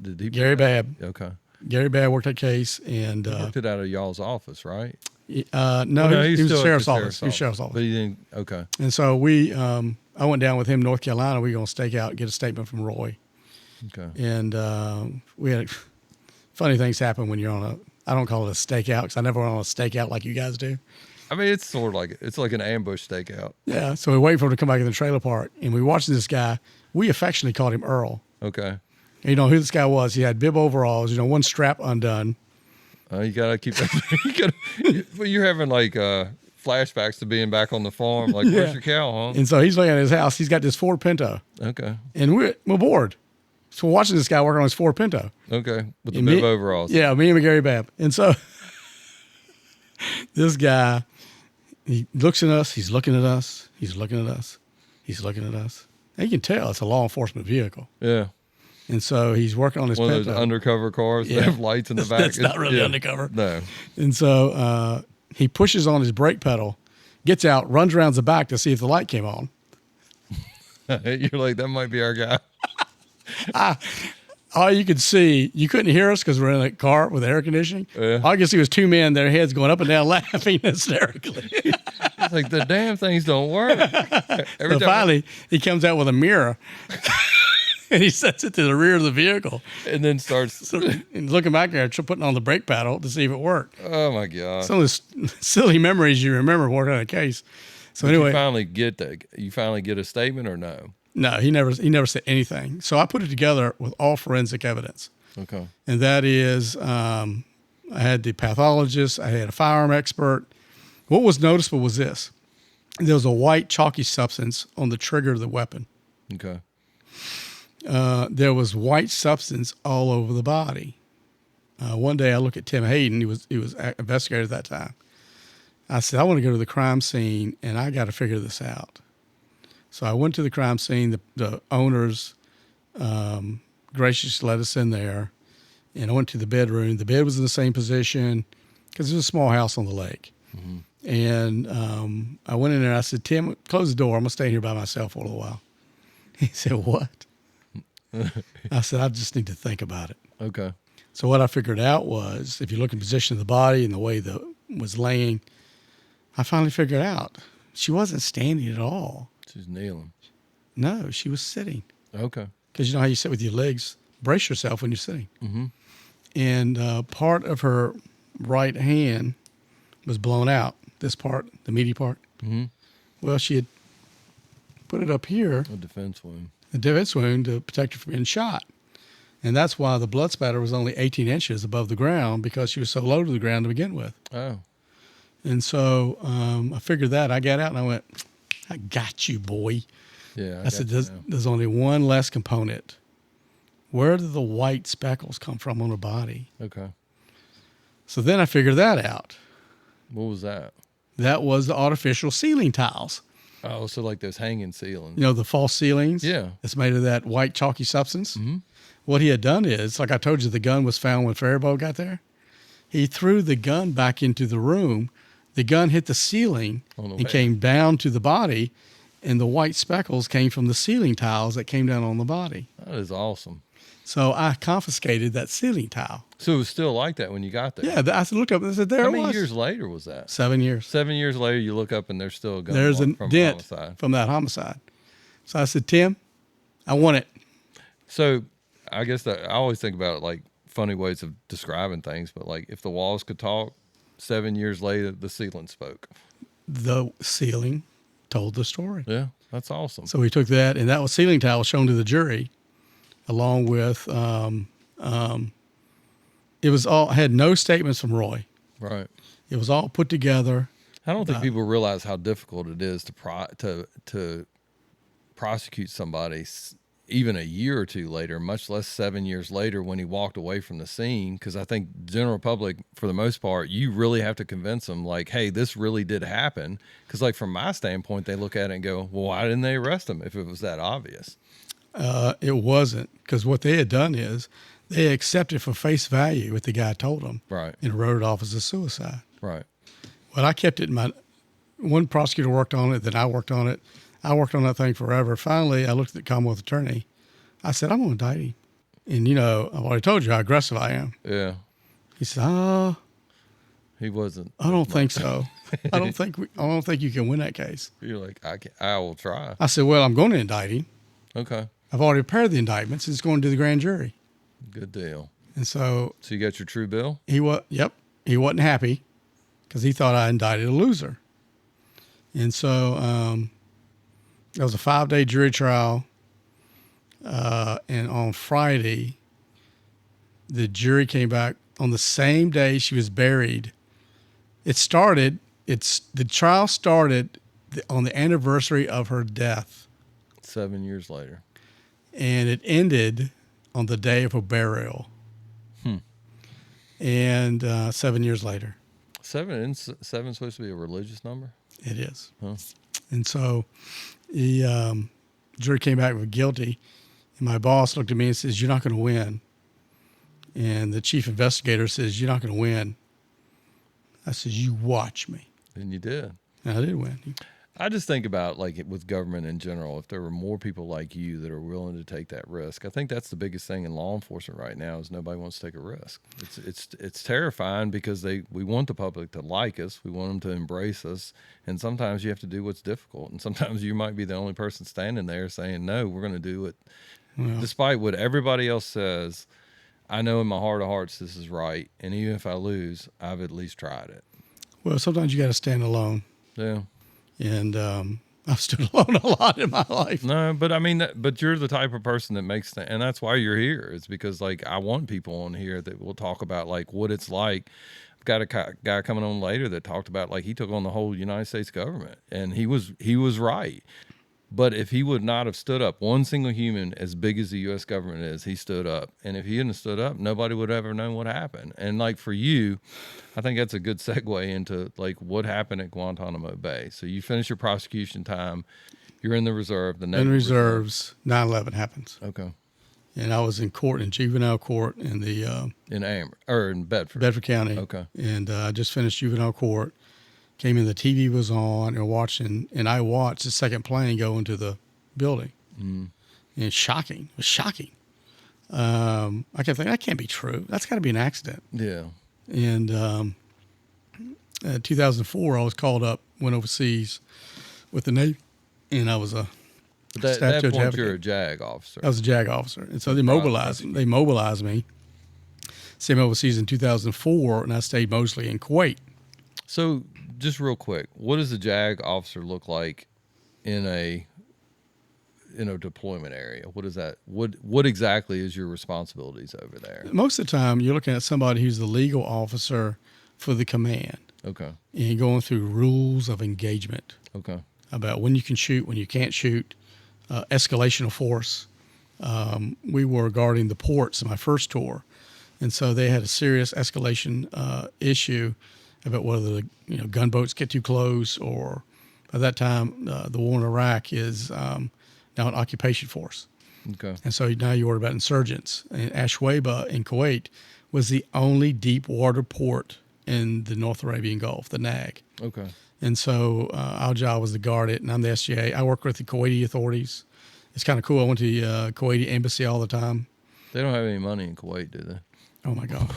Speaker 1: Did he?
Speaker 2: Gary Babb.
Speaker 1: Okay.
Speaker 2: Gary Babb worked that case, and
Speaker 1: He worked it out of y'all's office, right?
Speaker 2: no, he was
Speaker 1: still
Speaker 2: the
Speaker 1: at
Speaker 2: sheriff's office. He was sheriff's office.
Speaker 1: But he didn't. Okay.
Speaker 2: And so I went down with him in North Carolina. We were going to stake out, get a statement from Roy.
Speaker 1: Okay.
Speaker 2: And we had funny things happen when you're on I don't call it a stakeout because I never went on a stakeout like you guys do.
Speaker 1: I mean, it's sort of it's like an ambush stakeout.
Speaker 2: Yeah. So we wait for him to come back in the trailer park, and we watched this guy. We affectionately called him Earl.
Speaker 1: Okay.
Speaker 2: And you know who this guy was? He had bib overalls, one strap undone.
Speaker 1: You gotta keep that. But you're having like flashbacks to being back on the farm. Like, where's your cow, huh?
Speaker 2: And so he's looking at his house. He's got this Ford Pinto.
Speaker 1: Okay.
Speaker 2: And we're bored. So we're watching this guy working on his Ford Pinto.
Speaker 1: Okay. With the bib overalls.
Speaker 2: Yeah, me and Gary Babb. And so this guy, he looks at us. He's looking at us. He's looking at us. He's looking at us. And you can tell it's a law enforcement vehicle.
Speaker 1: Yeah.
Speaker 2: And so he's working on his
Speaker 1: One
Speaker 2: Pinto.
Speaker 1: of those undercover cars that have lights in the back.
Speaker 2: That's not really undercover.
Speaker 1: No.
Speaker 2: And so he pushes on his brake pedal, gets out, runs around the back to see if the light came on.
Speaker 1: You're like, that might be our guy.
Speaker 2: All you could see, you couldn't hear us because we're in a car with air conditioning.
Speaker 1: Yeah.
Speaker 2: All you could see was two men, their heads going up and down, laughing hysterically.
Speaker 1: It's like, the damn things don't work.
Speaker 2: So finally, he comes out with a mirror. and he sets it to the rear of the vehicle.
Speaker 1: And then starts.
Speaker 2: So, and looking back there, putting on the brake pedal to see if it worked.
Speaker 1: Oh my God!
Speaker 2: Some of the silly memories you remember working on a case. So
Speaker 1: But
Speaker 2: anyway,
Speaker 1: you finally get a statement or no?
Speaker 2: no, he never said anything. So I put it together with all forensic evidence,
Speaker 1: Okay.
Speaker 2: and that is, I had the pathologist, I had a firearm expert. What was noticeable was this: there was a white chalky substance on the trigger of the weapon.
Speaker 1: Okay.
Speaker 2: There was white substance all over the body. One day I looked at Tim Hayden. He was an investigator at that time. I said, I want to go to the crime scene and I got to figure this out. So I went to the crime scene. The owners graciously let us in there, and I went to the bedroom. The bed was in the same position because it was a small house on the lake. Mm-hmm. And I went in there and I said, Tim, close the door. I'm going to stay here by myself for a little while. He said, what? I said, I just need to think about it.
Speaker 1: Okay.
Speaker 2: So what I figured out was, if you look at the position of the body and the way the was laying, I finally figured out she wasn't standing at all.
Speaker 1: She's kneeling.
Speaker 2: No, she was sitting.
Speaker 1: Okay.
Speaker 2: Because you know how you sit with your legs, brace yourself when you're sitting.
Speaker 1: Mm-hmm.
Speaker 2: And part of her right hand was blown out. This part, the meaty part.
Speaker 1: Mm-hmm.
Speaker 2: Well, she had put it up here.
Speaker 1: A defense wound.
Speaker 2: A defense wound to protect her from being shot. And that's why the blood spatter was only 18 inches above the ground, because she was so low to the ground to begin with.
Speaker 1: Oh.
Speaker 2: And so I figured that. I got out and I went, I got you, boy.
Speaker 1: Yeah.
Speaker 2: I said, there's only one less component. Where did the white speckles come from on her body?
Speaker 1: Okay.
Speaker 2: So then I figured that out.
Speaker 1: What was that?
Speaker 2: That was the artificial ceiling tiles.
Speaker 1: Oh, so like those hanging ceilings.
Speaker 2: You know, the false ceilings?
Speaker 1: Yeah.
Speaker 2: It's made of that white chalky substance.
Speaker 1: Mm-hmm.
Speaker 2: What he had done is, like I told you, the gun was found when Faribault got there. He threw the gun back into the room. The gun hit the ceiling and came down to the body, and the white speckles came from the ceiling tiles that came down on the body.
Speaker 1: That is awesome.
Speaker 2: So I confiscated that ceiling tile.
Speaker 1: So it was still like that when you got there?
Speaker 2: Yeah, I looked up and I said, there it was.
Speaker 1: How many years later was that?
Speaker 2: 7 years.
Speaker 1: 7 years later, you look up and there's still a gun
Speaker 2: There's a
Speaker 1: from
Speaker 2: dent
Speaker 1: homicide.
Speaker 2: from that homicide. So I said, Tim, I want it.
Speaker 1: So I guess that I always think about like funny ways of describing things, but like if the walls could talk, 7 years later, the ceiling spoke.
Speaker 2: The ceiling told the story.
Speaker 1: Yeah, that's awesome.
Speaker 2: So we took that, and that was ceiling tile shown to the jury, along with it was all had no statements from Roy.
Speaker 1: Right.
Speaker 2: It was all put together.
Speaker 1: I don't think people realize how difficult it is to prosecute somebody even a year or two later, much less 7 years later when he walked away from the scene. Because I think general public, for the most part, you really have to convince them, like, hey, this really did happen. Because, like, from my standpoint, they look at it and go, well, why didn't they arrest him if it was that obvious?
Speaker 2: It wasn't, because what they had done is they accepted for face value what the guy told them.
Speaker 1: Right.
Speaker 2: And wrote it off as a suicide.
Speaker 1: Right.
Speaker 2: Well, I kept it in my, one prosecutor worked on it, then I worked on it. I worked on that thing forever. Finally, I looked at the Commonwealth attorney. I said, I'm going to indict him. And, you know, I've already told you how aggressive I am.
Speaker 1: Yeah.
Speaker 2: He said,
Speaker 1: He wasn't.
Speaker 2: I don't think so. I don't think you can win that case.
Speaker 1: You're like, I will try.
Speaker 2: I said, well, I'm going to indict him.
Speaker 1: Okay.
Speaker 2: I've already prepared the indictments. It's going to the grand jury.
Speaker 1: Good deal.
Speaker 2: And so
Speaker 1: you got your true bill?
Speaker 2: he wasn't happy because he thought I indicted a loser. And so there was a 5-day jury trial. And on Friday, the jury came back on the same day she was buried. The trial started on the anniversary of her death.
Speaker 1: 7 years later.
Speaker 2: And it ended on the day of her burial. And 7 years later.
Speaker 1: Seven's supposed to be a religious number?
Speaker 2: It is.
Speaker 1: Huh.
Speaker 2: And so the jury came back with guilty. And my boss looked at me and says, you're not going to win. And the chief investigator says, you're not going to win. I says, you watch me.
Speaker 1: And you did.
Speaker 2: And I did win.
Speaker 1: I just think about, like, with government in general, if there were more people like you that are willing to take that risk. I think that's the biggest thing in law enforcement right now is nobody wants to take a risk. It's terrifying because we want the public to like us. We want them to embrace us. And sometimes you have to do what's difficult. And sometimes you might be the only person standing there saying, no, we're going to do it Despite what everybody else says, I know in my heart of hearts this is right. And even if I lose, I've at least tried it.
Speaker 2: Well, sometimes you got to stand alone.
Speaker 1: Yeah.
Speaker 2: And I've stood alone a lot in my life.
Speaker 1: No, but I mean, but you're the type of person that makes and that's why you're here. It's because like I want people on here that will talk about like what it's like. I've got a guy coming on later that talked about like he took on the whole United States government, and he was right. But if he would not have stood up, one single human as big as the U.S. government is, he stood up. And if he hadn't stood up, nobody would have ever known what happened. And like for you, I think that's a good segue into like what happened at Guantanamo Bay. So you finish your prosecution time, you're in the reserve. The
Speaker 2: In reserves, 9/11 happens.
Speaker 1: Okay.
Speaker 2: And I was in court, in juvenile court in the
Speaker 1: in Bedford.
Speaker 2: Bedford County.
Speaker 1: Okay.
Speaker 2: And I just finished juvenile court. Came in, the TV was on, and watching, and I watched the second plane go into the building. And it's shocking. It was shocking. I kept thinking, that can't be true. That's got to be an accident.
Speaker 1: Yeah.
Speaker 2: And 2004, I was called up, went overseas with the Navy, and I was a
Speaker 1: But
Speaker 2: staff
Speaker 1: that
Speaker 2: judge
Speaker 1: point,
Speaker 2: advocate.
Speaker 1: you're a JAG officer.
Speaker 2: I was a JAG officer. And so they mobilized me. Sent me overseas in 2004, and I stayed mostly in Kuwait.
Speaker 1: So just real quick, what does a JAG officer look like in a deployment area? What is that? What exactly is your responsibilities over there?
Speaker 2: Most of the time, you're looking at somebody who's the legal officer for the command.
Speaker 1: Okay.
Speaker 2: And you're going through rules of engagement
Speaker 1: Okay.
Speaker 2: about when you can shoot, when you can't shoot, escalation of force. We were guarding the ports in my first tour, and so they had a serious escalation issue about whether the gunboats get too close, or by that time the war in Iraq is now an occupation force.
Speaker 1: Okay.
Speaker 2: And so now you worry about insurgents. And Ashwaba in Kuwait was the only deep water port in the North Arabian Gulf, the NAG.
Speaker 1: Okay.
Speaker 2: And so our job was to guard it, and I'm the SGA. I work with the Kuwaiti authorities. It's kind of cool. I went to the Kuwaiti embassy all the time.
Speaker 1: They don't have any money in Kuwait, do they?
Speaker 2: Oh my God.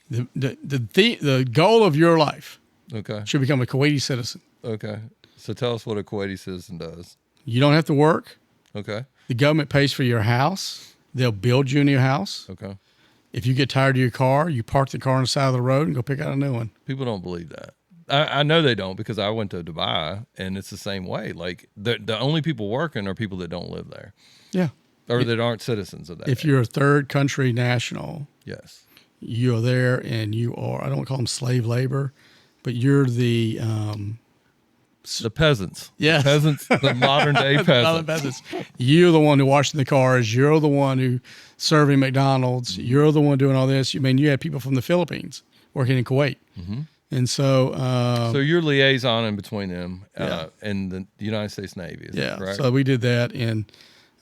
Speaker 2: The goal of your life
Speaker 1: Okay.
Speaker 2: should become a Kuwaiti citizen.
Speaker 1: Okay. So tell us what a Kuwaiti citizen does.
Speaker 2: You don't have to work.
Speaker 1: Okay.
Speaker 2: The government pays for your house. They'll build you a new house.
Speaker 1: Okay.
Speaker 2: If you get tired of your car, you park the car on the side of the road and go pick out a new one.
Speaker 1: People don't believe that. I know they don't, because I went to Dubai and it's the same way. Like the only people working are people that don't live there.
Speaker 2: Yeah.
Speaker 1: Or that aren't citizens of that.
Speaker 2: If you're a third country national,
Speaker 1: yes.
Speaker 2: you're there and you are, I don't call them slave labor, but you're the
Speaker 1: peasants.
Speaker 2: Yes.
Speaker 1: The peasants, the modern day
Speaker 2: not
Speaker 1: peasants.
Speaker 2: the peasants. You're the one who washing the cars. You're the one who serving McDonald's. You're the one doing all this. I mean, you had people from the Philippines working in Kuwait.
Speaker 1: Mm-hmm.
Speaker 2: And so,
Speaker 1: So you're liaison in between them
Speaker 2: Yeah.
Speaker 1: and the United States Navy. Is
Speaker 2: yeah,
Speaker 1: that correct?
Speaker 2: so we did that, and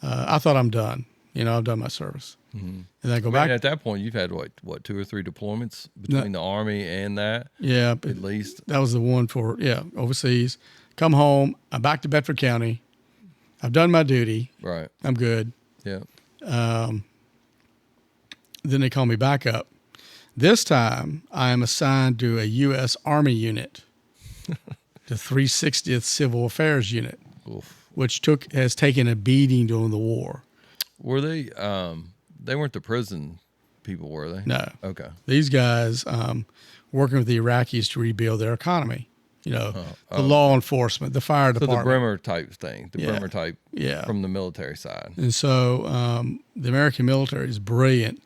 Speaker 2: I thought I'm done. I've done my service.
Speaker 1: Mm-hmm.
Speaker 2: And then I go
Speaker 1: I mean,
Speaker 2: back.
Speaker 1: at that point, you've had what 2 or 3 deployments between the Army and that,
Speaker 2: Yeah, but
Speaker 1: at least.
Speaker 2: that was the one for, overseas. Come home. I'm back to Bedford County. I've done my duty.
Speaker 1: Right.
Speaker 2: I'm good.
Speaker 1: Yeah.
Speaker 2: Then they call me back up. This time, I am assigned to a U.S. Army unit, the 360th Civil Affairs Unit,
Speaker 1: Oof.
Speaker 2: which has taken a beating during the war.
Speaker 1: Were they? They weren't the prison people, were they?
Speaker 2: No.
Speaker 1: Okay.
Speaker 2: These guys working with the Iraqis to rebuild their economy. The law enforcement, the fire
Speaker 1: So
Speaker 2: department.
Speaker 1: the Bremer type thing, the
Speaker 2: Yeah.
Speaker 1: Bremer type
Speaker 2: Yeah.
Speaker 1: from the military side.
Speaker 2: And so the American military is brilliant.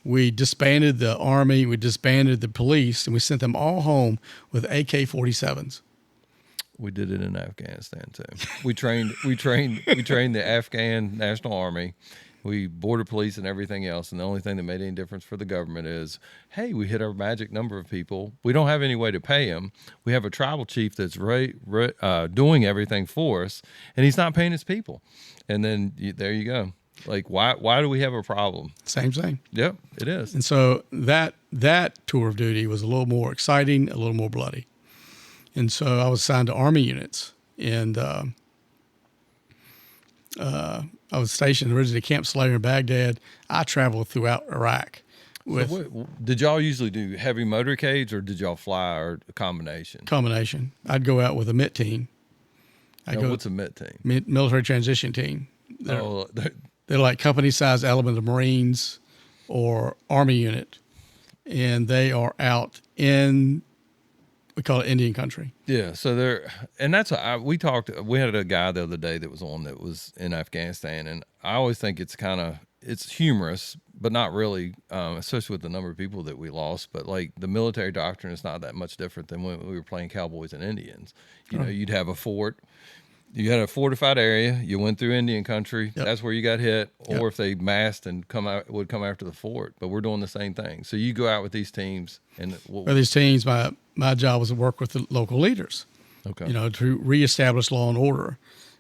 Speaker 2: We disbanded the Army, we disbanded the police, and we sent them all home with AK-47s.
Speaker 1: We did it in Afghanistan too. We trained the Afghan National Army. We border police and everything else. And the only thing that made any difference for the government is, hey, we hit our magic number of people. We don't have any way to pay him. We have a tribal chief that's doing everything for us, and he's not paying his people. And then there you go. Like, why do we have a problem?
Speaker 2: Same thing.
Speaker 1: Yep, it is.
Speaker 2: And so that tour of duty was a little more exciting, a little more bloody. And so I was assigned to Army units, and I was stationed originally at Camp Slater in Baghdad. I traveled throughout Iraq.
Speaker 1: Did y'all usually do heavy motorcades, or did y'all fly, or a combination?
Speaker 2: Combination. I'd go out with a MIT team.
Speaker 1: What's a MIT team?
Speaker 2: Military Transition Team.
Speaker 1: Oh,
Speaker 2: They're like company-sized element of Marines or Army unit, and they are out in, we call it Indian country.
Speaker 1: Yeah, so and that's we had a guy the other day that was on that was in Afghanistan, and I always think it's humorous, but not really, especially with the number of people that we lost. But like the military doctrine is not that much different than when we were playing cowboys and Indians. You know, you'd have a fort. You had a fortified area. You went through Indian country.
Speaker 2: Yep.
Speaker 1: That's where you got hit, or
Speaker 2: Yep.
Speaker 1: if they massed and would come after the fort. But we're doing the same thing. So you go out with these teams, and
Speaker 2: For these teams, my job was to work with the local leaders,
Speaker 1: okay,
Speaker 2: you know, to reestablish law and order.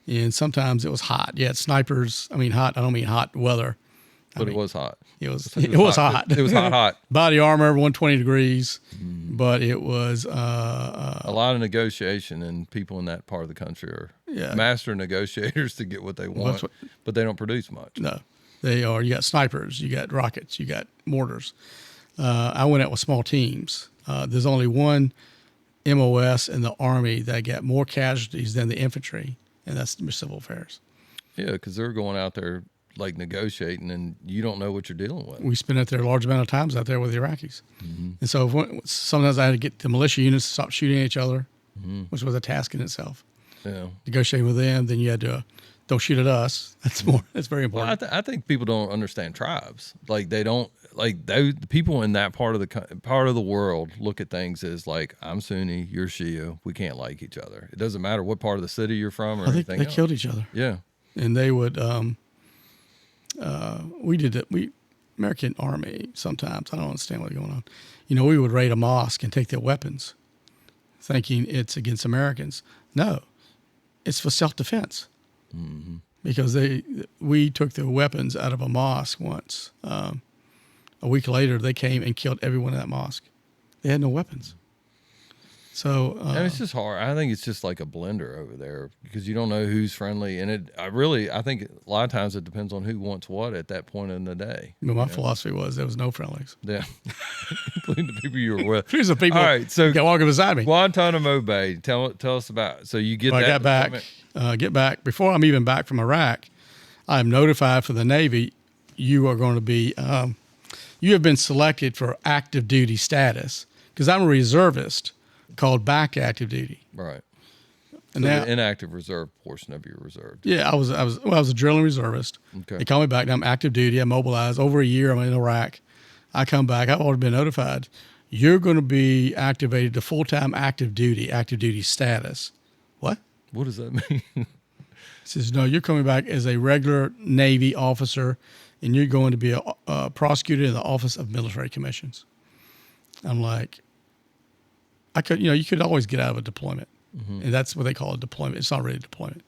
Speaker 2: And sometimes it was hot. You had snipers. I mean, hot. I don't mean hot weather.
Speaker 1: but it was hot.
Speaker 2: It was hot.
Speaker 1: It was hot.
Speaker 2: Body armor, 120 degrees, but it was
Speaker 1: A lot of negotiation, and people in that part of the country are master negotiators to get what they want, but they don't produce much.
Speaker 2: no. They are. You got snipers, you got rockets, you got mortars. I went out with small teams. There's only one MOS in the Army that got more casualties than the infantry, and that's civil affairs.
Speaker 1: Yeah, because they're going out there like negotiating, and you don't know what you're dealing with.
Speaker 2: We spent out there a large amount of times out there with the Iraqis. And so sometimes I had to get the militia units to stop shooting at each other, which was a task in itself.
Speaker 1: Yeah.
Speaker 2: Negotiating with them, then you had to don't shoot at us. That's very
Speaker 1: Well,
Speaker 2: important.
Speaker 1: I think people don't understand tribes. Like they don't the people in that part of the world look at things as like, I'm Sunni, you're Shia, we can't like each other. It doesn't matter what part of the city you're from or
Speaker 2: I think
Speaker 1: anything
Speaker 2: they
Speaker 1: else.
Speaker 2: killed each other.
Speaker 1: Yeah.
Speaker 2: And they would we did it. American Army sometimes, I don't understand what's going on. You know, we would raid a mosque and take their weapons thinking it's against Americans. No, it's for self-defense. Because we took the weapons out of a mosque once. A week later, they came and killed everyone in that mosque. They had no weapons. So
Speaker 1: And it's just hard. I think it's just like a blender over there because you don't know who's friendly, and I think a lot of times it depends on who wants what at that point in the day.
Speaker 2: my philosophy was there was no friendlies.
Speaker 1: Yeah, including the people you were with.
Speaker 2: Here's the people
Speaker 1: All right, so
Speaker 2: walking beside me.
Speaker 1: Guantanamo Bay. Tell us about. So you get
Speaker 2: When
Speaker 1: that.
Speaker 2: I got back, get back. Before I'm even back from Iraq, I'm notified for the Navy, you are going to be, you have been selected for active duty status because I'm a reservist called back active duty.
Speaker 1: Right.
Speaker 2: And
Speaker 1: So
Speaker 2: now,
Speaker 1: the inactive reserve portion of your reserve.
Speaker 2: yeah, I was a drilling reservist.
Speaker 1: Okay.
Speaker 2: They call me back. Now I'm active duty. I'm mobilized over a year. I'm in Iraq. I come back. I've already been notified. You're going to be activated to full-time active duty status. What?
Speaker 1: What does that mean?
Speaker 2: He says, no, you're coming back as a regular Navy officer, and you're going to be a prosecutor in the Office of Military Commissions. I'm like, you could always get out of a deployment, and that's what they call a deployment. It's not really a deployment.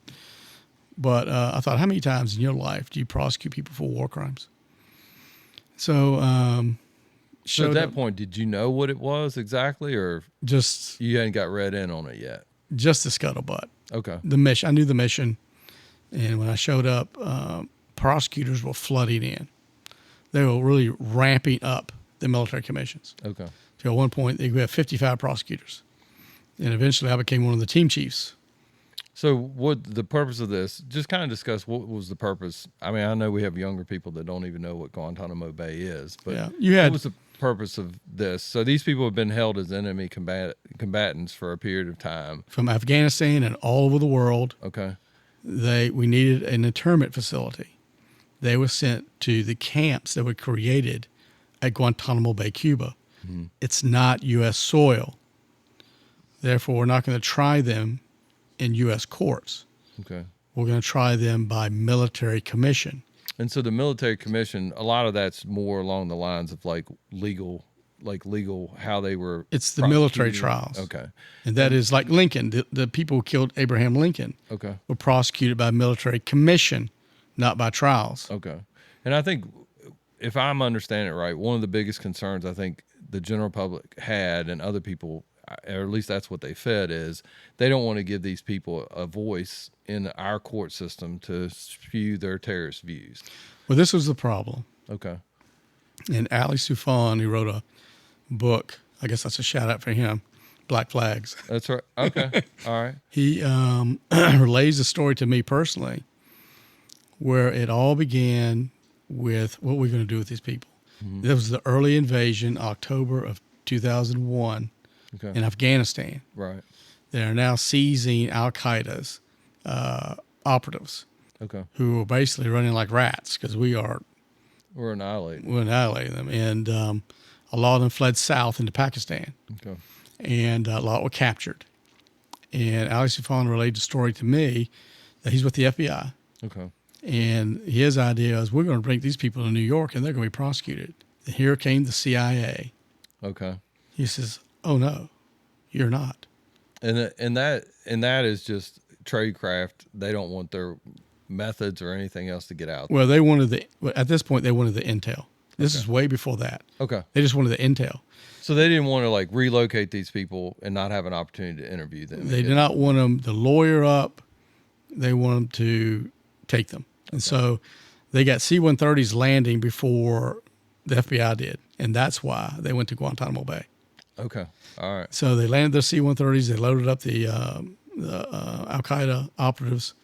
Speaker 2: But I thought, how many times in your life do you prosecute people for war crimes? So,
Speaker 1: So at that point, did you know what it was exactly, or
Speaker 2: just
Speaker 1: you hadn't got read in on it yet?
Speaker 2: just the scuttlebutt.
Speaker 1: Okay.
Speaker 2: The mission. I knew the mission, and when I showed up, prosecutors were flooding in. They were really ramping up the military commissions.
Speaker 1: Okay.
Speaker 2: So at one point, they had 55 prosecutors, and eventually, I became one of the team chiefs.
Speaker 1: So what the purpose of this? Just kind of discuss what was the purpose. I mean, I know we have younger people that don't even know what Guantanamo Bay is, but
Speaker 2: Yeah,
Speaker 1: what was the purpose of this? So these people have been held as enemy combatants for a period of time.
Speaker 2: from Afghanistan and all over the world.
Speaker 1: Okay.
Speaker 2: We needed an internment facility. They were sent to the camps that were created at Guantanamo Bay, Cuba. It's not U.S. soil. Therefore, we're not going to try them in U.S. courts.
Speaker 1: Okay.
Speaker 2: We're going to try them by military commission.
Speaker 1: And so the military commission, a lot of that's more along the lines of like legal, how they were.
Speaker 2: It's the military
Speaker 1: prosecuted.
Speaker 2: trials.
Speaker 1: Okay.
Speaker 2: And that is like Lincoln. The people who killed Abraham Lincoln
Speaker 1: Okay.
Speaker 2: were prosecuted by military commission, not by trials.
Speaker 1: Okay. And I think if I'm understanding it right, one of the biggest concerns I think the general public had and other people, or at least that's what they fed, is they don't want to give these people a voice in our court system to spew their terrorist views.
Speaker 2: Well, this was the problem.
Speaker 1: Okay.
Speaker 2: And Ali Soufan, who wrote a book, I guess that's a shout out for him, Black Flags.
Speaker 1: That's right. Okay. All right.
Speaker 2: He relays the story to me personally where it all began with what we're going to do with these people. This was the early invasion, October of 2001 in Afghanistan.
Speaker 1: Right.
Speaker 2: They are now seizing Al-Qaeda's operatives who are basically running like rats because we're annihilating them. And a lot of them fled south into Pakistan. And a lot were captured. And Ali Soufan relayed the story to me that he's with the FBI. And his idea is we're going to bring these people to New York and they're going to be prosecuted. And here came the CIA. He says, "Oh no, you're not."
Speaker 1: And that is just tradecraft. They don't want their methods or anything else to get out.
Speaker 2: Well, at this point they wanted the intel. This is way before that. They just wanted the intel.
Speaker 1: So they didn't want to like relocate these people and not have an opportunity to interview them.
Speaker 2: They did not want them to lawyer up. They want them to take them. And so they got C-130s landing before the FBI did. And that's why they went to Guantanamo Bay.
Speaker 1: All right.
Speaker 2: So they landed their C-130s. They loaded up the Al-Qaeda operatives,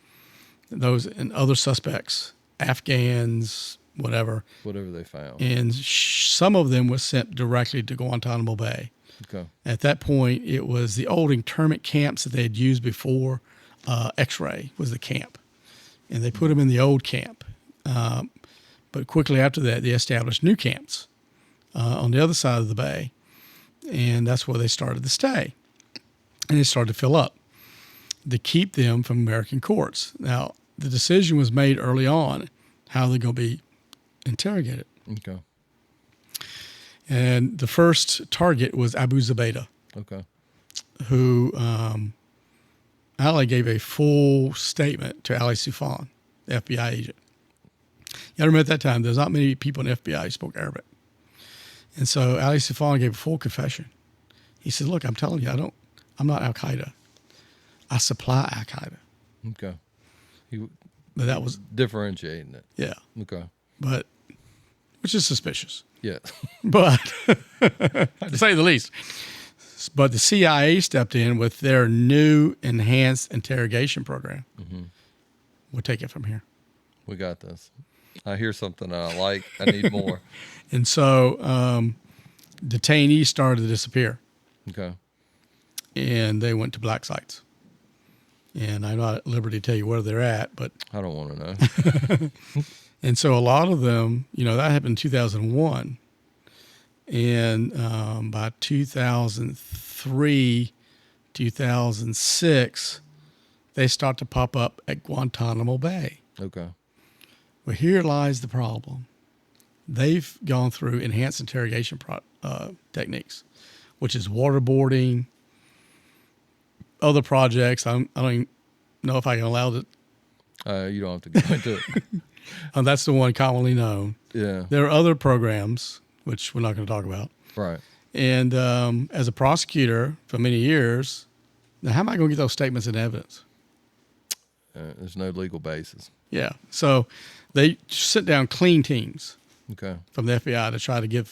Speaker 2: those and other suspects, Afghans, whatever
Speaker 1: they found.
Speaker 2: And some of them were sent directly to Guantanamo Bay. At that point, it was the old internment camps that they had used before. X-ray was the camp. And they put them in the old camp. But quickly after that, they established new camps on the other side of the bay. And that's where they started to stay. And they started to fill up to keep them from American courts. Now, the decision was made early on how they're going to be interrogated. And the first target was Abu Zubaydah, who Ali gave a full statement to Ali Soufan, the FBI agent. You remember at that time, there's not many people in the FBI who spoke Arabic. And so Ali Soufan gave a full confession. He said, "Look, I'm telling you, I'm not Al-Qaeda. I supply Al-Qaeda." But that was
Speaker 1: differentiating it.
Speaker 2: Yeah. But, which is suspicious.
Speaker 1: Yeah.
Speaker 2: But, to say the least. But the CIA stepped in with their new enhanced interrogation program. We'll take it from here.
Speaker 1: We got this. I hear something I like. I need more.
Speaker 2: And so detainees started to disappear. And they went to black sites. And I'm not at liberty to tell you where they're at, but
Speaker 1: I don't want to know.
Speaker 2: And so a lot of them, that happened in 2001. And by 2003, 2006, they start to pop up at Guantanamo Bay. Well, here lies the problem. They've gone through enhanced interrogation techniques, which is waterboarding, other projects. I don't even know if I can allow it.
Speaker 1: You don't have to go into it.
Speaker 2: That's the one commonly known.
Speaker 1: Yeah.
Speaker 2: There are other programs, which we're not going to talk about.
Speaker 1: Right.
Speaker 2: And as a prosecutor for many years, now how am I going to get those statements and evidence?
Speaker 1: There's no legal basis.
Speaker 2: Yeah. So they sit down clean teams from the FBI to try to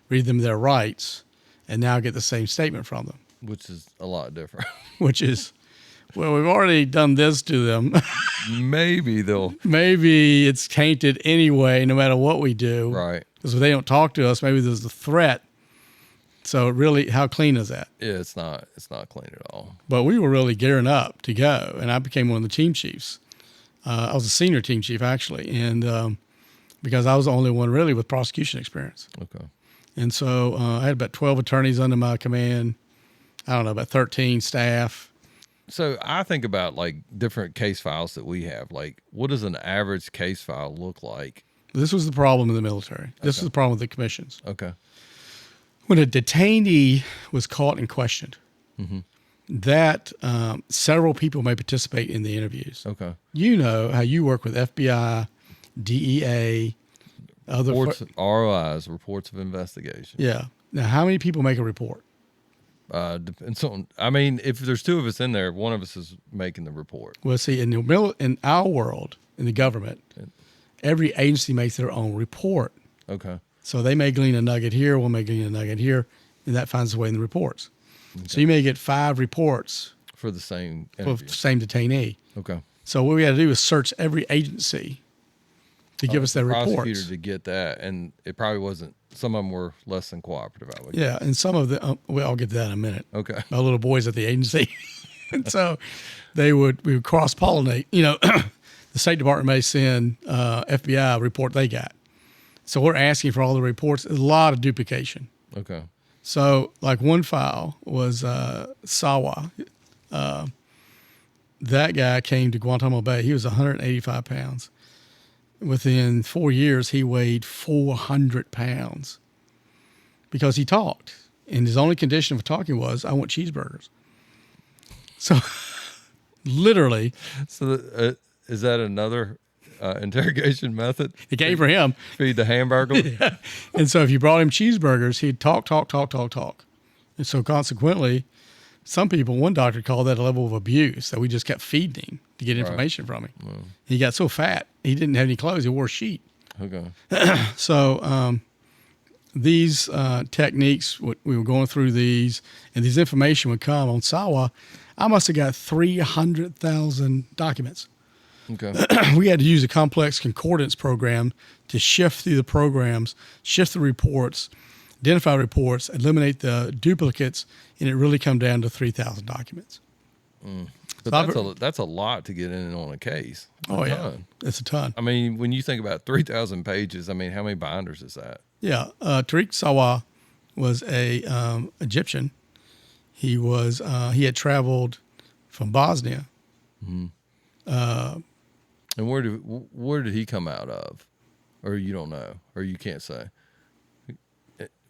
Speaker 2: read them their rights and now get the same statement from them.
Speaker 1: Which is a lot different.
Speaker 2: Which is, well, we've already done this to them.
Speaker 1: Maybe
Speaker 2: it's tainted anyway, no matter what we do.
Speaker 1: Right.
Speaker 2: Because if they don't talk to us, maybe there's a threat. So really, how clean is that?
Speaker 1: Yeah, it's not clean at all.
Speaker 2: But we were really gearing up to go, and I became one of the team chiefs. I was a senior team chief, actually, and because I was the only one really with prosecution experience. And so I had about 12 attorneys under my command. I don't know, about 13 staff.
Speaker 1: So I think about like different case files that we have. Like, what does an average case file look like?
Speaker 2: This was the problem in the military. This was the problem with the commissions. When a detainee was caught and questioned, that several people may participate in the interviews. You know how you work with FBI, DEA, other
Speaker 1: ROIs, reports of investigation.
Speaker 2: Yeah. Now, how many people make a report?
Speaker 1: Depends on. I mean, if there's two of us in there, one of us is making the report.
Speaker 2: Well, see, in our world, in the government, every agency makes their own report. So they may glean a nugget here, one may glean a nugget here, and that finds its way in the reports. So you may get 5 reports
Speaker 1: for the same
Speaker 2: for the same detainee.
Speaker 1: Okay.
Speaker 2: So what we had to do is search every agency to give us their
Speaker 1: prosecutor
Speaker 2: reports.
Speaker 1: to get that, and it probably wasn't. Some of them were less than cooperative. I would.
Speaker 2: Yeah, and some of the well, I'll get to that in a minute.
Speaker 1: Okay.
Speaker 2: My little boys at the agency, and so we would cross pollinate. You know, the State Department may send FBI report they got, so we're asking for all the reports. A lot of duplication.
Speaker 1: Okay.
Speaker 2: So, like one file was Sawa. That guy came to Guantanamo Bay. He was 185 pounds. Within 4 years, he weighed 400 pounds because he talked. And his only condition for talking was, I want cheeseburgers. So, literally.
Speaker 1: So, is that another interrogation method?
Speaker 2: It came for him.
Speaker 1: Feed the hamburger?
Speaker 2: Yeah. And so, if you brought him cheeseburgers, he'd talk. And so, consequently, some people, one doctor called that a level of abuse that we just kept feeding him to get information from him. Wow. He got so fat, he didn't have any clothes. He wore a sheet.
Speaker 1: Okay.
Speaker 2: So these techniques, we were going through these, and these information would come on Sawa. I must have got 300,000 documents.
Speaker 1: Okay.
Speaker 2: We had to use a complex concordance program to shift through the programs, shift the reports, identify reports, eliminate the duplicates, and it really come down to 3,000 documents.
Speaker 1: But that's a lot to get in on a case.
Speaker 2: It's a ton.
Speaker 1: I mean, when you think about 3,000 pages, I mean, how many binders is that?
Speaker 2: Yeah, Tariq Sawa was a Egyptian. He had traveled from Bosnia.
Speaker 1: Mm-hmm. And where did he come out of, or you don't know, or you can't say?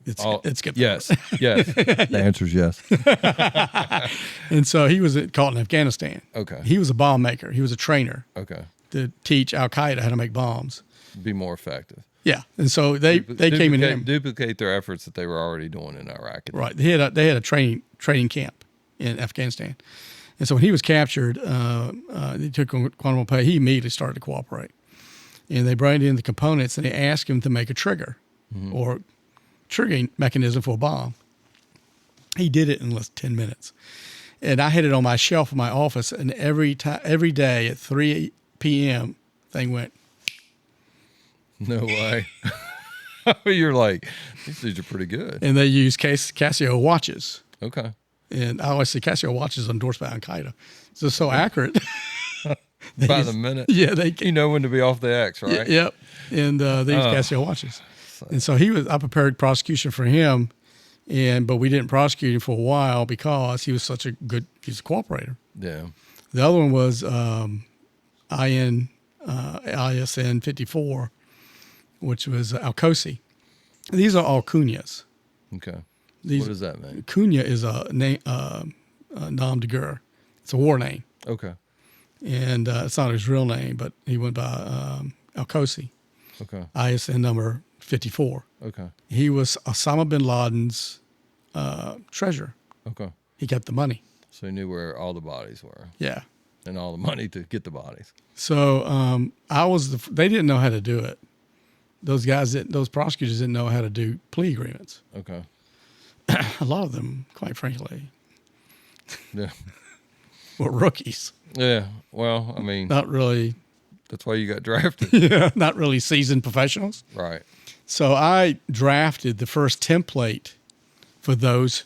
Speaker 2: It's good.
Speaker 1: Yes. The answer is yes.
Speaker 2: And so he was caught in Afghanistan.
Speaker 1: Okay.
Speaker 2: He was a bomb maker. He was a trainer.
Speaker 1: Okay.
Speaker 2: To teach Al Qaeda how to make bombs.
Speaker 1: Be more effective.
Speaker 2: Yeah, and so they came in him.
Speaker 1: Duplicate their efforts that they were already doing in Iraq.
Speaker 2: Right. They had a training camp in Afghanistan, and so when he was captured, they took him to Guantanamo Bay. He immediately started to cooperate, and they brought in the components and they asked him to make a trigger or triggering mechanism for a bomb. He did it in less than 10 minutes. And I had it on my shelf in my office, and every day at 3 p.m., thing went.
Speaker 1: No way. You're like, these dudes are pretty good.
Speaker 2: And they use Casio watches.
Speaker 1: Okay.
Speaker 2: And I always say Casio watches endorsed by Al Qaeda. It's just so accurate.
Speaker 1: By the minute.
Speaker 2: Yeah.
Speaker 1: You know when to be off the X, right?
Speaker 2: Yep. And they use Casio watches. And so I prepared prosecution for him, but we didn't prosecute him for a while because he was he's a cooperator.
Speaker 1: Yeah.
Speaker 2: The other one was ISN 54, which was Al-Kosi. These are all kunyas.
Speaker 1: Okay. What does that mean?
Speaker 2: Kunya is a name, nom de guerre. It's a war name.
Speaker 1: Okay.
Speaker 2: And it's not his real name, but he went by Al-Kosi.
Speaker 1: Okay.
Speaker 2: ISN number 54.
Speaker 1: Okay.
Speaker 2: He was Osama bin Laden's treasurer.
Speaker 1: Okay.
Speaker 2: He kept the money.
Speaker 1: So he knew where all the bodies were.
Speaker 2: Yeah.
Speaker 1: And all the money to get the bodies.
Speaker 2: So they didn't know how to do it. Those prosecutors didn't know how to do plea agreements.
Speaker 1: Okay.
Speaker 2: A lot of them, quite frankly,
Speaker 1: Yeah.
Speaker 2: were rookies.
Speaker 1: Yeah. Well, I mean,
Speaker 2: Not really.
Speaker 1: That's why you got drafted.
Speaker 2: Yeah. Not really seasoned professionals.
Speaker 1: Right.
Speaker 2: So I drafted the first template for those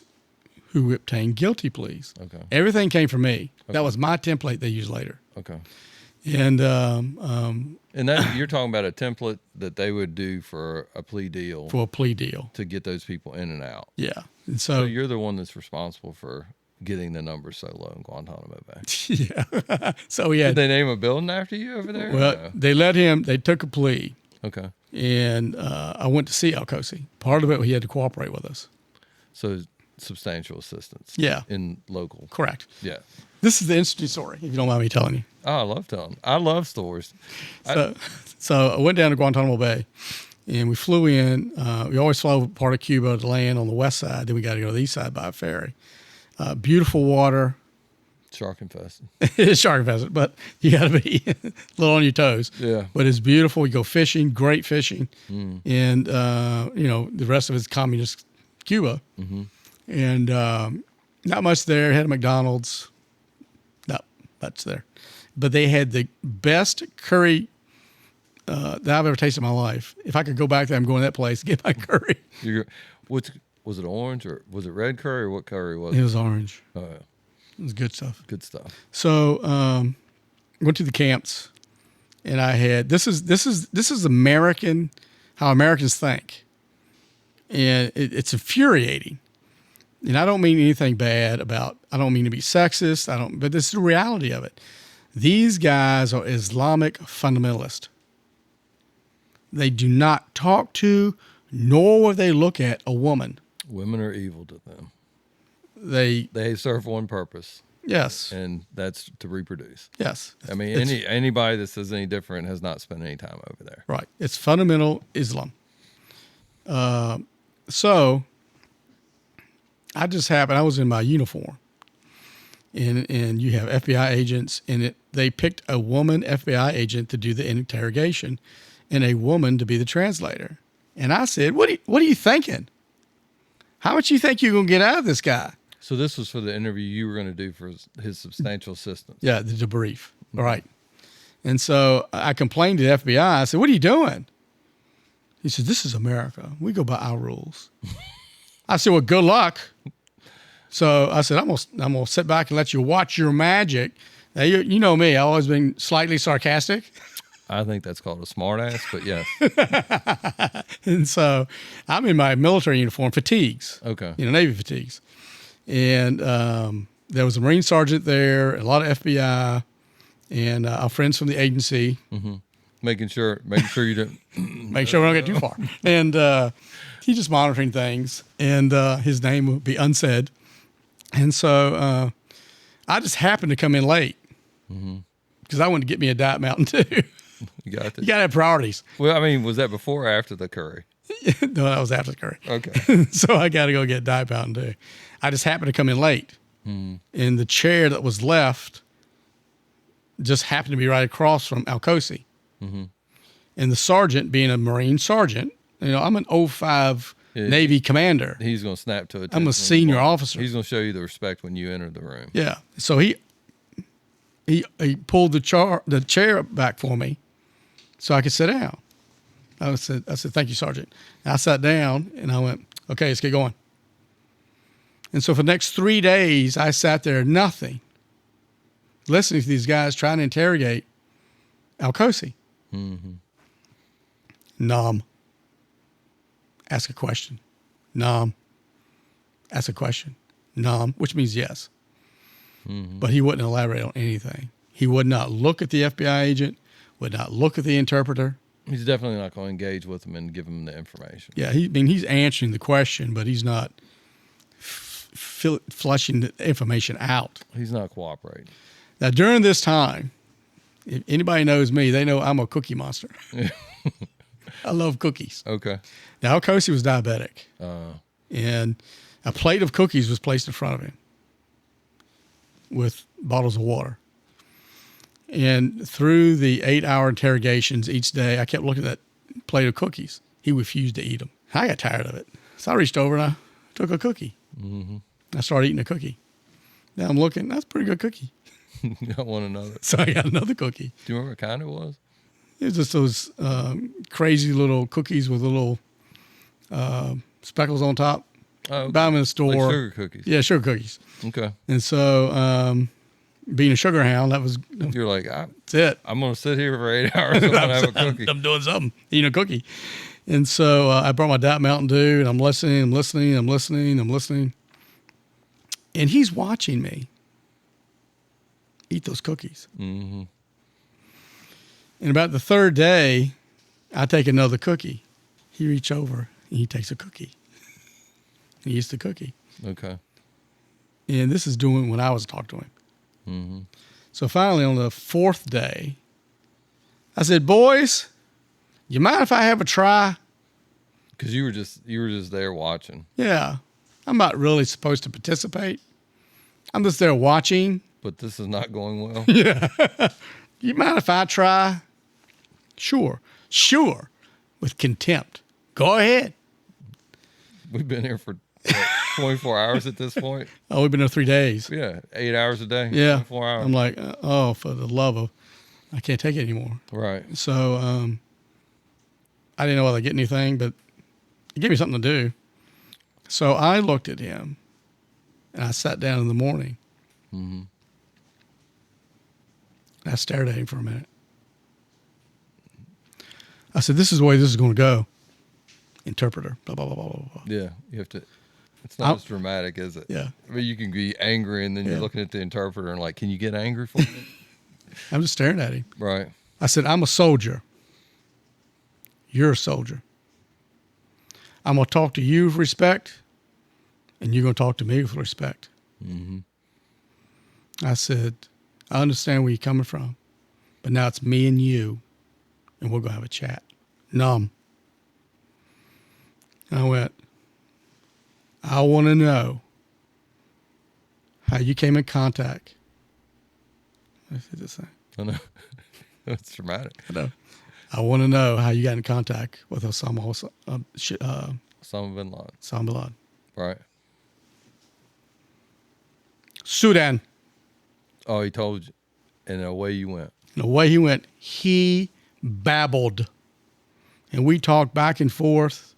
Speaker 2: who obtained guilty pleas.
Speaker 1: Okay.
Speaker 2: Everything came from me.
Speaker 1: Okay.
Speaker 2: That was my template they used later.
Speaker 1: Okay.
Speaker 2: And
Speaker 1: that you're talking about a template that they would do for a plea deal.
Speaker 2: For a plea deal.
Speaker 1: To get those people in and out.
Speaker 2: Yeah. And
Speaker 1: So
Speaker 2: so
Speaker 1: you're the one that's responsible for getting the numbers so low in Guantanamo Bay.
Speaker 2: yeah. So we had.
Speaker 1: Did they name a building after you over there?
Speaker 2: Well, they took a plea.
Speaker 1: Okay.
Speaker 2: And I went to see Al-Kosi. Part of it, he had to cooperate with us.
Speaker 1: So substantial assistance.
Speaker 2: Yeah.
Speaker 1: In local.
Speaker 2: Correct.
Speaker 1: Yeah.
Speaker 2: This is the interesting story, if you don't mind me telling you.
Speaker 1: Oh, I love telling. I love stories.
Speaker 2: So I went down to Guantanamo Bay, and we flew in. We always fly part of Cuba to land on the west side. Then we got to go to the east side by a ferry. Beautiful water.
Speaker 1: Shark infested.
Speaker 2: It's shark infested, but you got to be a little on your toes.
Speaker 1: Yeah.
Speaker 2: But it's beautiful. We go fishing, great fishing. And, the rest of it's communist Cuba. Mm-hmm. And not much there. Had a McDonald's. Not much there. But they had the best curry that I've ever tasted in my life. If I could go back there, I'm going to that place to get my curry.
Speaker 1: Was it orange or was it red curry or what curry was
Speaker 2: It
Speaker 1: it?
Speaker 2: was orange.
Speaker 1: Oh, yeah.
Speaker 2: It was good stuff.
Speaker 1: Good stuff.
Speaker 2: So went to the camps, and I had this is American, how Americans think, and it's infuriating. And I don't mean anything bad about. I don't mean to be sexist. But this is the reality of it. These guys are Islamic fundamentalists. They do not talk to, nor will they look at a woman.
Speaker 1: Women are evil to them.
Speaker 2: They
Speaker 1: serve one purpose.
Speaker 2: Yes.
Speaker 1: And that's to reproduce.
Speaker 2: Yes.
Speaker 1: I mean, anybody that says any different has not spent any time over there.
Speaker 2: Right. It's fundamental Islam. So I was in my uniform, and you have FBI agents, and they picked a woman FBI agent to do the interrogation and a woman to be the translator. And I said, what are you thinking? How much you think you're going to get out of this guy?
Speaker 1: So this was for the interview you were going to do for his substantial assistance.
Speaker 2: Yeah, the debrief. Mm-hmm. Right. And so I complained to the FBI. I said, what are you doing? He said, this is America. We go by our rules. I said, well, good luck. So I said, I'm gonna sit back and let you watch your magic. Now, you know me. I've always been slightly sarcastic.
Speaker 1: I think that's called a smart ass, but yes.
Speaker 2: And so I'm in my military uniform, fatigues.
Speaker 1: Okay.
Speaker 2: Navy fatigues. And there was a Marine sergeant there, a lot of FBI, and our friends from the agency.
Speaker 1: Mm-hmm. Making sure you don't.
Speaker 2: Make sure we don't get too far. And he's just monitoring things, and his name will be unsaid. And so I just happened to come in late because I wanted to get me a Diet Mountain Dew.
Speaker 1: You got
Speaker 2: to have priorities.
Speaker 1: Well, I mean, was that before or after the curry?
Speaker 2: No, that was after the curry.
Speaker 1: Okay.
Speaker 2: So I got to go get Diet Mountain Dew. I just happened to come in late. And the chair that was left just happened to be right across from Alcosi. Mm-hmm. And the sergeant, being a Marine sergeant, I'm an 05 Navy commander.
Speaker 1: He's going to snap to attention.
Speaker 2: I'm a senior officer.
Speaker 1: He's going to show you the respect when you enter the room.
Speaker 2: Yeah. So he pulled the chair back for me so I could sit down. I said, thank you, Sergeant. And I sat down and I went, okay, let's get going. And so for the next 3 days, I sat there, nothing, listening to these guys trying to interrogate Alcosi. Mm-hmm. Nom. Ask a question. Nom. Ask a question. Nom, which means yes. Mm-hmm. But he wouldn't elaborate on anything. He would not look at the FBI agent, would not look at the interpreter.
Speaker 1: He's definitely not going to engage with them and give them the information.
Speaker 2: Yeah, he's answering the question, but he's not flushing the information out.
Speaker 1: He's not cooperating.
Speaker 2: Now, during this time, if anybody knows me, they know I'm a cookie monster. I love cookies.
Speaker 1: Okay.
Speaker 2: Now, Alcosi was diabetic, and a plate of cookies was placed in front of him with bottles of water. And through the 8-hour interrogations each day, I kept looking at that plate of cookies. He refused to eat them. I got tired of it. So I reached over and I took a cookie. Mm-hmm. I started eating a cookie. Now I'm looking, that's a pretty good cookie.
Speaker 1: I want another.
Speaker 2: So I got another cookie.
Speaker 1: Do you remember what kind it was?
Speaker 2: It was just those crazy little cookies with little speckles on top.
Speaker 1: Oh, okay.
Speaker 2: Buy them in the store.
Speaker 1: Like sugar cookies.
Speaker 2: Yeah, sugar cookies.
Speaker 1: Okay.
Speaker 2: And so being a sugar hound, that was...
Speaker 1: You're like,
Speaker 2: that's it.
Speaker 1: I'm going to sit here for 8 hours. I'm going to have a cookie.
Speaker 2: I'm doing something, eating a cookie. And so I brought my Diet Mountain Dew, and I'm listening. And he's watching me eat those cookies. Mm-hmm. And about the third day, I take another cookie. He reaches over, and he takes a cookie. He eats the cookie.
Speaker 1: Okay.
Speaker 2: And this is doing when I was talking to him. Mm-hmm. So finally, on the fourth day, I said, "Boys, you mind if I have a try?"
Speaker 1: Because you were just there watching.
Speaker 2: Yeah, I'm not really supposed to participate. I'm just there watching.
Speaker 1: But this is not going well.
Speaker 2: Yeah. You mind if I try? Sure, with contempt. Go ahead.
Speaker 1: We've been here for 24 hours at this point.
Speaker 2: Oh, we've been there 3 days.
Speaker 1: Yeah, 8 hours a day.
Speaker 2: Yeah,
Speaker 1: 24 hours.
Speaker 2: I'm like, oh, for the love of, I can't take it anymore.
Speaker 1: Right.
Speaker 2: So I didn't know whether I get anything, but it gave me something to do. So I looked at him, and I sat down in the morning.
Speaker 1: Mm-hmm.
Speaker 2: And I stared at him for a minute. I said, "This is the way this is going to go." Interpreter, blah, blah, blah, blah, blah.
Speaker 1: Yeah, you have to. It's not as dramatic, is it?
Speaker 2: Yeah.
Speaker 1: I mean, you can be angry, and then you're looking at the interpreter and like, can you get angry for me?
Speaker 2: I'm just staring at him.
Speaker 1: Right.
Speaker 2: I said, "I'm a soldier. You're a soldier. I'm going to talk to you with respect, and you're going to talk to me with respect."
Speaker 1: Mm-hmm.
Speaker 2: I said, "I understand where you're coming from, but now it's me and you, and we're going to have a chat." Numb. I went, "I want to know how you came in contact." I said the same.
Speaker 1: I know. It's dramatic.
Speaker 2: I know. "I want to know how you got in contact with Osama
Speaker 1: Osama bin Laden.
Speaker 2: bin Laden."
Speaker 1: Right.
Speaker 2: Sudan.
Speaker 1: Oh, he told you, and away you went.
Speaker 2: And the way he went, he babbled. And we talked back and forth.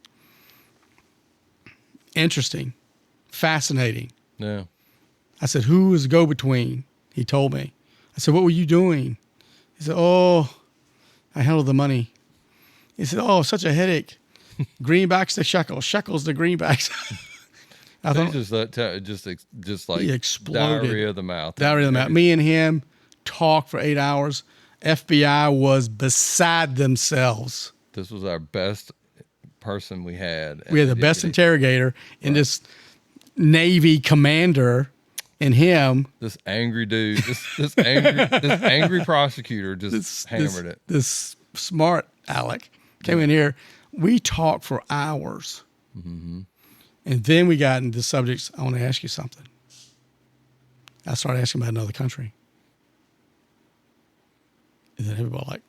Speaker 2: Interesting. Fascinating.
Speaker 1: Yeah.
Speaker 2: I said, "Who is the go-between?" He told me. I said, "What were you doing?" He said, "Oh, I handled the money." He said, "Oh, such a headache. Greenbacks to shekels, shekels to greenbacks." I thought,
Speaker 1: just like
Speaker 2: he exploded.
Speaker 1: diarrhea of the mouth.
Speaker 2: Diarrhea of the mouth. Me and him talked for 8 hours. FBI was beside themselves.
Speaker 1: This was our best person we had.
Speaker 2: We had the best interrogator and this Navy commander and him.
Speaker 1: This angry dude, this angry prosecutor just hammered it.
Speaker 2: This smart Alec came in here. We talked for hours.
Speaker 1: Mm-hmm.
Speaker 2: And then we got into subjects. "I want to ask you something." I started asking about another country. And then everybody like,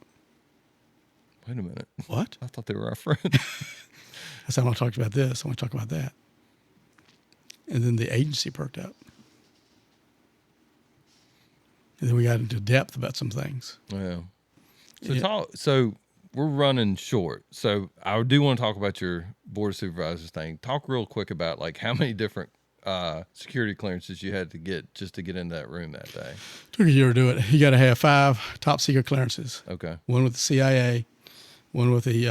Speaker 1: Wait a minute.
Speaker 2: "What?"
Speaker 1: I thought they were our friends.
Speaker 2: I said, "I want to talk about this. I want to talk about that." And then the agency perked up. And then we got into depth about some things.
Speaker 1: Yeah. So
Speaker 2: Yeah.
Speaker 1: So we're running short. So I do want to talk about your Board of Supervisors thing. Talk real quick about like how many different security clearances you had to get just to get in that room that day.
Speaker 2: Took a year to do it. You got to have 5 top secret clearances.
Speaker 1: Okay.
Speaker 2: One with the CIA, one with the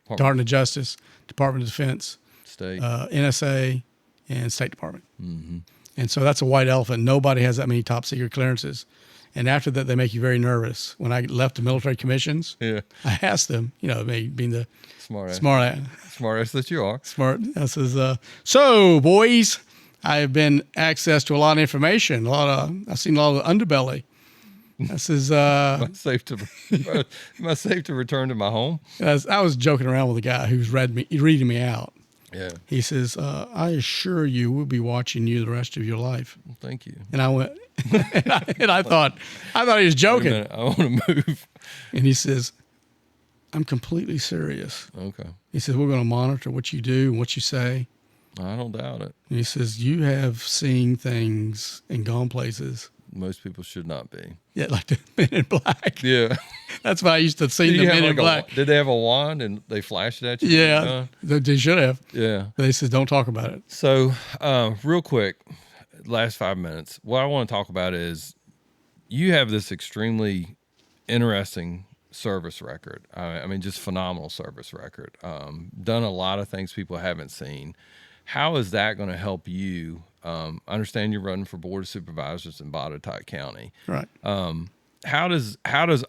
Speaker 2: Department of Justice, Department of Defense,
Speaker 1: State,
Speaker 2: NSA, and State Department.
Speaker 1: Mm-hmm.
Speaker 2: And so that's a white elephant. Nobody has that many top secret clearances. And after that, they make you very nervous. When I left the military commissions,
Speaker 1: Yeah.
Speaker 2: I asked them, me being the
Speaker 1: Smart ass that you are.
Speaker 2: smart. I says, "So, boys, I've been access to a lot of information. I've seen a lot of underbelly." I says,
Speaker 1: Am I safe to return to my home?
Speaker 2: I was joking around with a guy who's reading me out.
Speaker 1: Yeah.
Speaker 2: He says, "I assure you, we'll be watching you the rest of your life."
Speaker 1: Well, thank you.
Speaker 2: And I went, and I thought he was joking.
Speaker 1: Wait a minute, I want to move.
Speaker 2: And he says, "I'm completely serious."
Speaker 1: Okay.
Speaker 2: He says, "We're going to monitor what you do and what you say."
Speaker 1: I don't doubt it.
Speaker 2: And he says, "You have seen things and gone places."
Speaker 1: Most people should not be.
Speaker 2: Yeah, like the Men in Black.
Speaker 1: Yeah.
Speaker 2: That's why I used to see the Men in Black.
Speaker 1: Did they have a wand and they flashed it at you?
Speaker 2: Yeah, they should have.
Speaker 1: Yeah.
Speaker 2: They said, "Don't talk about it."
Speaker 1: So, real quick, last 5 minutes. What I want to talk about is you have this extremely interesting service record. I mean, just phenomenal service record. Done a lot of things people haven't seen. How is that going to help you? I understand you're running for Board of Supervisors in Botetourt County.
Speaker 2: Right.
Speaker 1: How does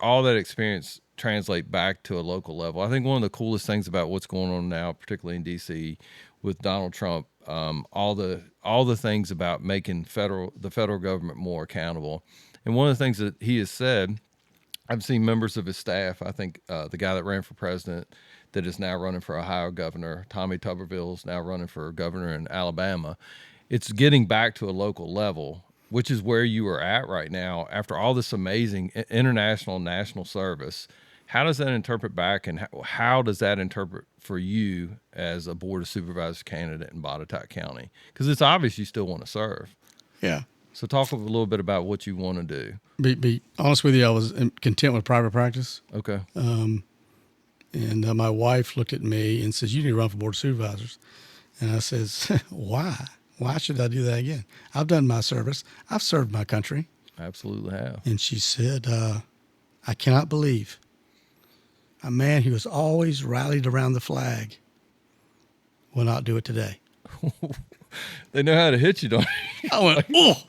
Speaker 1: all that experience translate back to a local level? I think one of the coolest things about what's going on now, particularly in D.C. with Donald Trump, all the things about making the federal government more accountable. And one of the things that he has said, I've seen members of his staff. I think the guy that ran for president that is now running for Ohio governor, Tommy Tuberville, is now running for governor in Alabama. It's getting back to a local level, which is where you are at right now after all this amazing international and national service. How does that interpret back, and how does that interpret for you as a Board of Supervisors candidate in Botetourt County? Because it's obvious you still want to serve.
Speaker 2: Yeah.
Speaker 1: So talk a little bit about what you want to do.
Speaker 2: Be honest with you, I was content with private practice.
Speaker 1: Okay.
Speaker 2: And my wife looked at me and says, "You need to run for Board of Supervisors." And I says, "Why? Why should I do that again? I've done my service. I've served my country."
Speaker 1: Absolutely have.
Speaker 2: And she said, "I cannot believe a man who has always rallied around the flag will not do it today."
Speaker 1: They know how to hit you, don't
Speaker 2: I went, "Oh,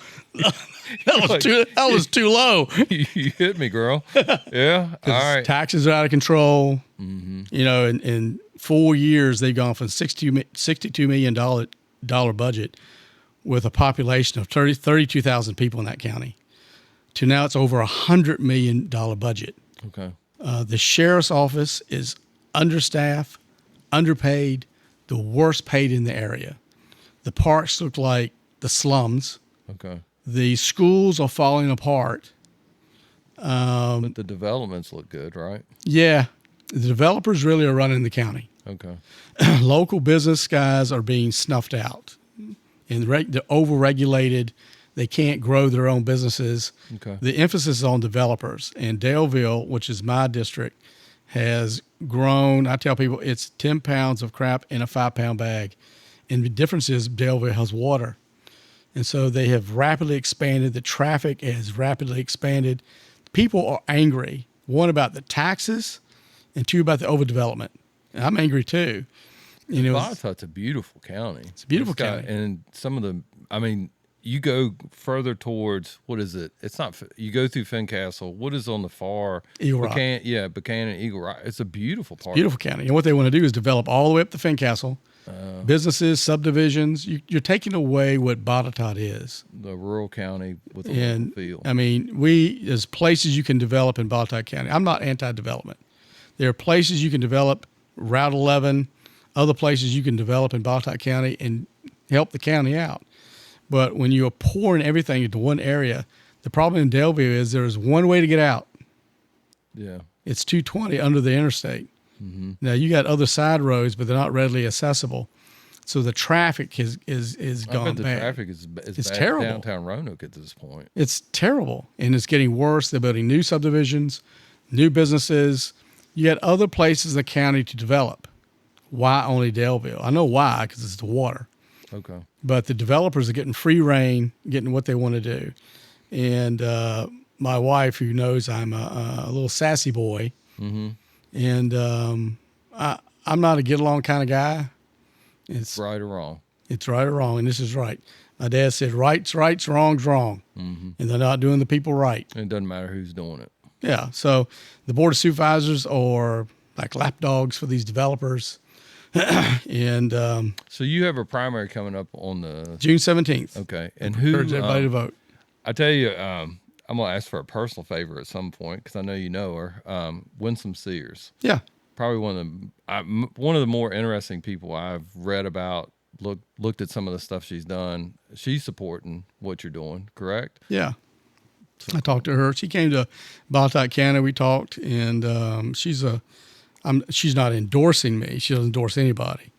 Speaker 2: that was too low."
Speaker 1: you? You hit me, girl. Yeah. All right.
Speaker 2: Taxes are out of control. You know, in 4 years, they've gone from $62 million budget with a population of 32,000 people in that county to now it's over $100 million budget.
Speaker 1: Okay.
Speaker 2: The sheriff's office is understaffed, underpaid, the worst paid in the area. The parks look like the slums.
Speaker 1: Okay.
Speaker 2: The schools are falling apart.
Speaker 1: But the developments look good, right?
Speaker 2: Yeah, the developers really are running the county.
Speaker 1: Okay.
Speaker 2: Local business guys are being snuffed out. And they're overregulated. They can't grow their own businesses.
Speaker 1: Okay.
Speaker 2: The emphasis is on developers. And Daleville, which is my district, has grown. I tell people it's 10 pounds of crap in a 5-pound bag. And the difference is Daleville has water. And so they have rapidly expanded. The traffic has rapidly expanded. People are angry, one, about the taxes, and two, about the overdevelopment. And I'm angry too. You know,
Speaker 1: Botetourt's a beautiful county.
Speaker 2: It's a beautiful county.
Speaker 1: And some of the, I mean, you go further towards, what is it? It's not, you go through Fincastle. What is on the far?
Speaker 2: Eagle Rock.
Speaker 1: Buchanan, Eagle Rock. It's a beautiful part.
Speaker 2: Beautiful county. And what they want to do is develop all the way up to Fincastle, businesses, subdivisions. You're taking away what Botetourt is.
Speaker 1: The rural county with a
Speaker 2: And
Speaker 1: little feel.
Speaker 2: I mean, there's places you can develop in Botetourt County. I'm not anti-development. There are places you can develop, Route 11, other places you can develop in Botetourt County and help the county out. But when you're pouring everything into one area, the problem in Daleville is there's one way to get out.
Speaker 1: Yeah.
Speaker 2: It's 220 under the interstate.
Speaker 1: Mm-hmm.
Speaker 2: Now you got other side roads, but they're not readily accessible. So the traffic is
Speaker 1: I
Speaker 2: gone
Speaker 1: bet the
Speaker 2: bad.
Speaker 1: traffic is
Speaker 2: It's
Speaker 1: bad
Speaker 2: terrible.
Speaker 1: downtown Roanoke at this point.
Speaker 2: It's terrible, and it's getting worse. They're building new subdivisions, new businesses. You got other places in the county to develop. Why only Daleville? I know why, because it's the water.
Speaker 1: Okay.
Speaker 2: But the developers are getting free reign, getting what they want to do. And my wife, who knows I'm a little sassy boy, and I'm not a get along kind of guy. It's
Speaker 1: Right or wrong.
Speaker 2: It's right or wrong, and this is right. My dad said, right's right, wrong's wrong. And they're not doing the people right.
Speaker 1: And it doesn't matter who's doing it.
Speaker 2: Yeah, so the Board of Supervisors are like lapdogs for these developers. And
Speaker 1: So you have a primary coming up on the
Speaker 2: June 17th.
Speaker 1: okay, and who?
Speaker 2: Encourage everybody to vote.
Speaker 1: I tell you, I'm gonna ask for a personal favor at some point because I know you know her. Winsome Sears,
Speaker 2: Yeah.
Speaker 1: probably one of the more interesting people I've read about. Looked at some of the stuff she's done. She's supporting what you're doing, correct?
Speaker 2: Yeah. I talked to her. She came to Botetourt County. We talked, and she's not endorsing me. She doesn't endorse anybody.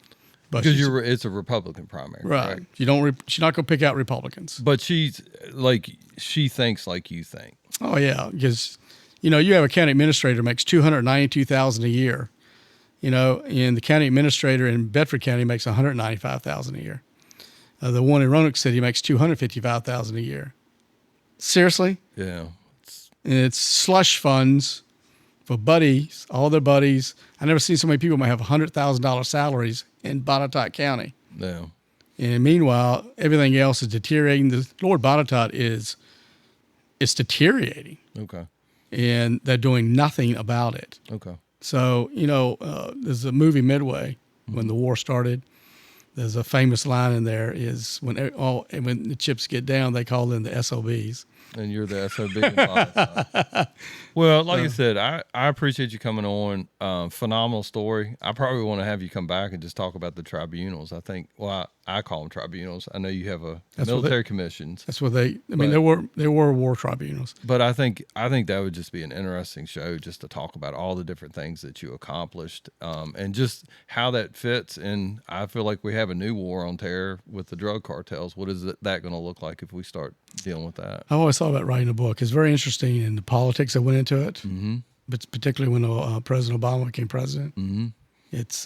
Speaker 2: But
Speaker 1: Because it's a Republican primary,
Speaker 2: right.
Speaker 1: correct?
Speaker 2: She's not going to pick out Republicans.
Speaker 1: But she thinks like you think.
Speaker 2: Oh yeah, because you have a county administrator who makes $292,000 a year. And the county administrator in Bedford County makes $195,000 a year. The one in Roanoke City makes $255,000 a year. Seriously?
Speaker 1: Yeah.
Speaker 2: And it's slush funds for buddies, all their buddies. I never seen so many people might have $100,000 salaries in Botetourt County.
Speaker 1: Yeah.
Speaker 2: And meanwhile, everything else is deteriorating. The Lord Botetourt it's deteriorating,
Speaker 1: Okay.
Speaker 2: and they're doing nothing about it.
Speaker 1: Okay.
Speaker 2: So, there's a movie Midway when the war started. There's a famous line in there is when the chips get down, they call in the SOBs.
Speaker 1: And you're the SOB. Well, like I said, I appreciate you coming on. Phenomenal story. I probably want to have you come back and just talk about the tribunals. I think, I call them tribunals. I know you have military commissions.
Speaker 2: That's what they were war tribunals.
Speaker 1: But I think that would just be an interesting show just to talk about all the different things that you accomplished and just how that fits. And I feel like we have a new war on terror with the drug cartels. What is that going to look like if we start dealing with that?
Speaker 2: I always thought about writing a book. It's very interesting in the politics that went into it. but particularly when President Obama became president. Mm-hmm. It's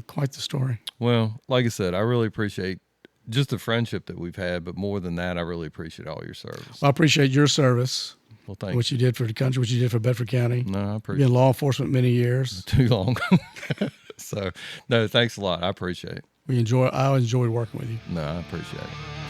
Speaker 2: quite the story.
Speaker 1: Well, like I said, I really appreciate just the friendship that we've had, but more than that, I really appreciate all your service.
Speaker 2: Well, I appreciate your service.
Speaker 1: Well, thanks.
Speaker 2: What you did for the country, what you did for Bedford County.
Speaker 1: No, I
Speaker 2: You've
Speaker 1: appreciate
Speaker 2: been in law enforcement many years.
Speaker 1: Too long. So, no, thanks a lot. I appreciate it.
Speaker 2: I enjoyed working with you.
Speaker 1: No, I appreciate it.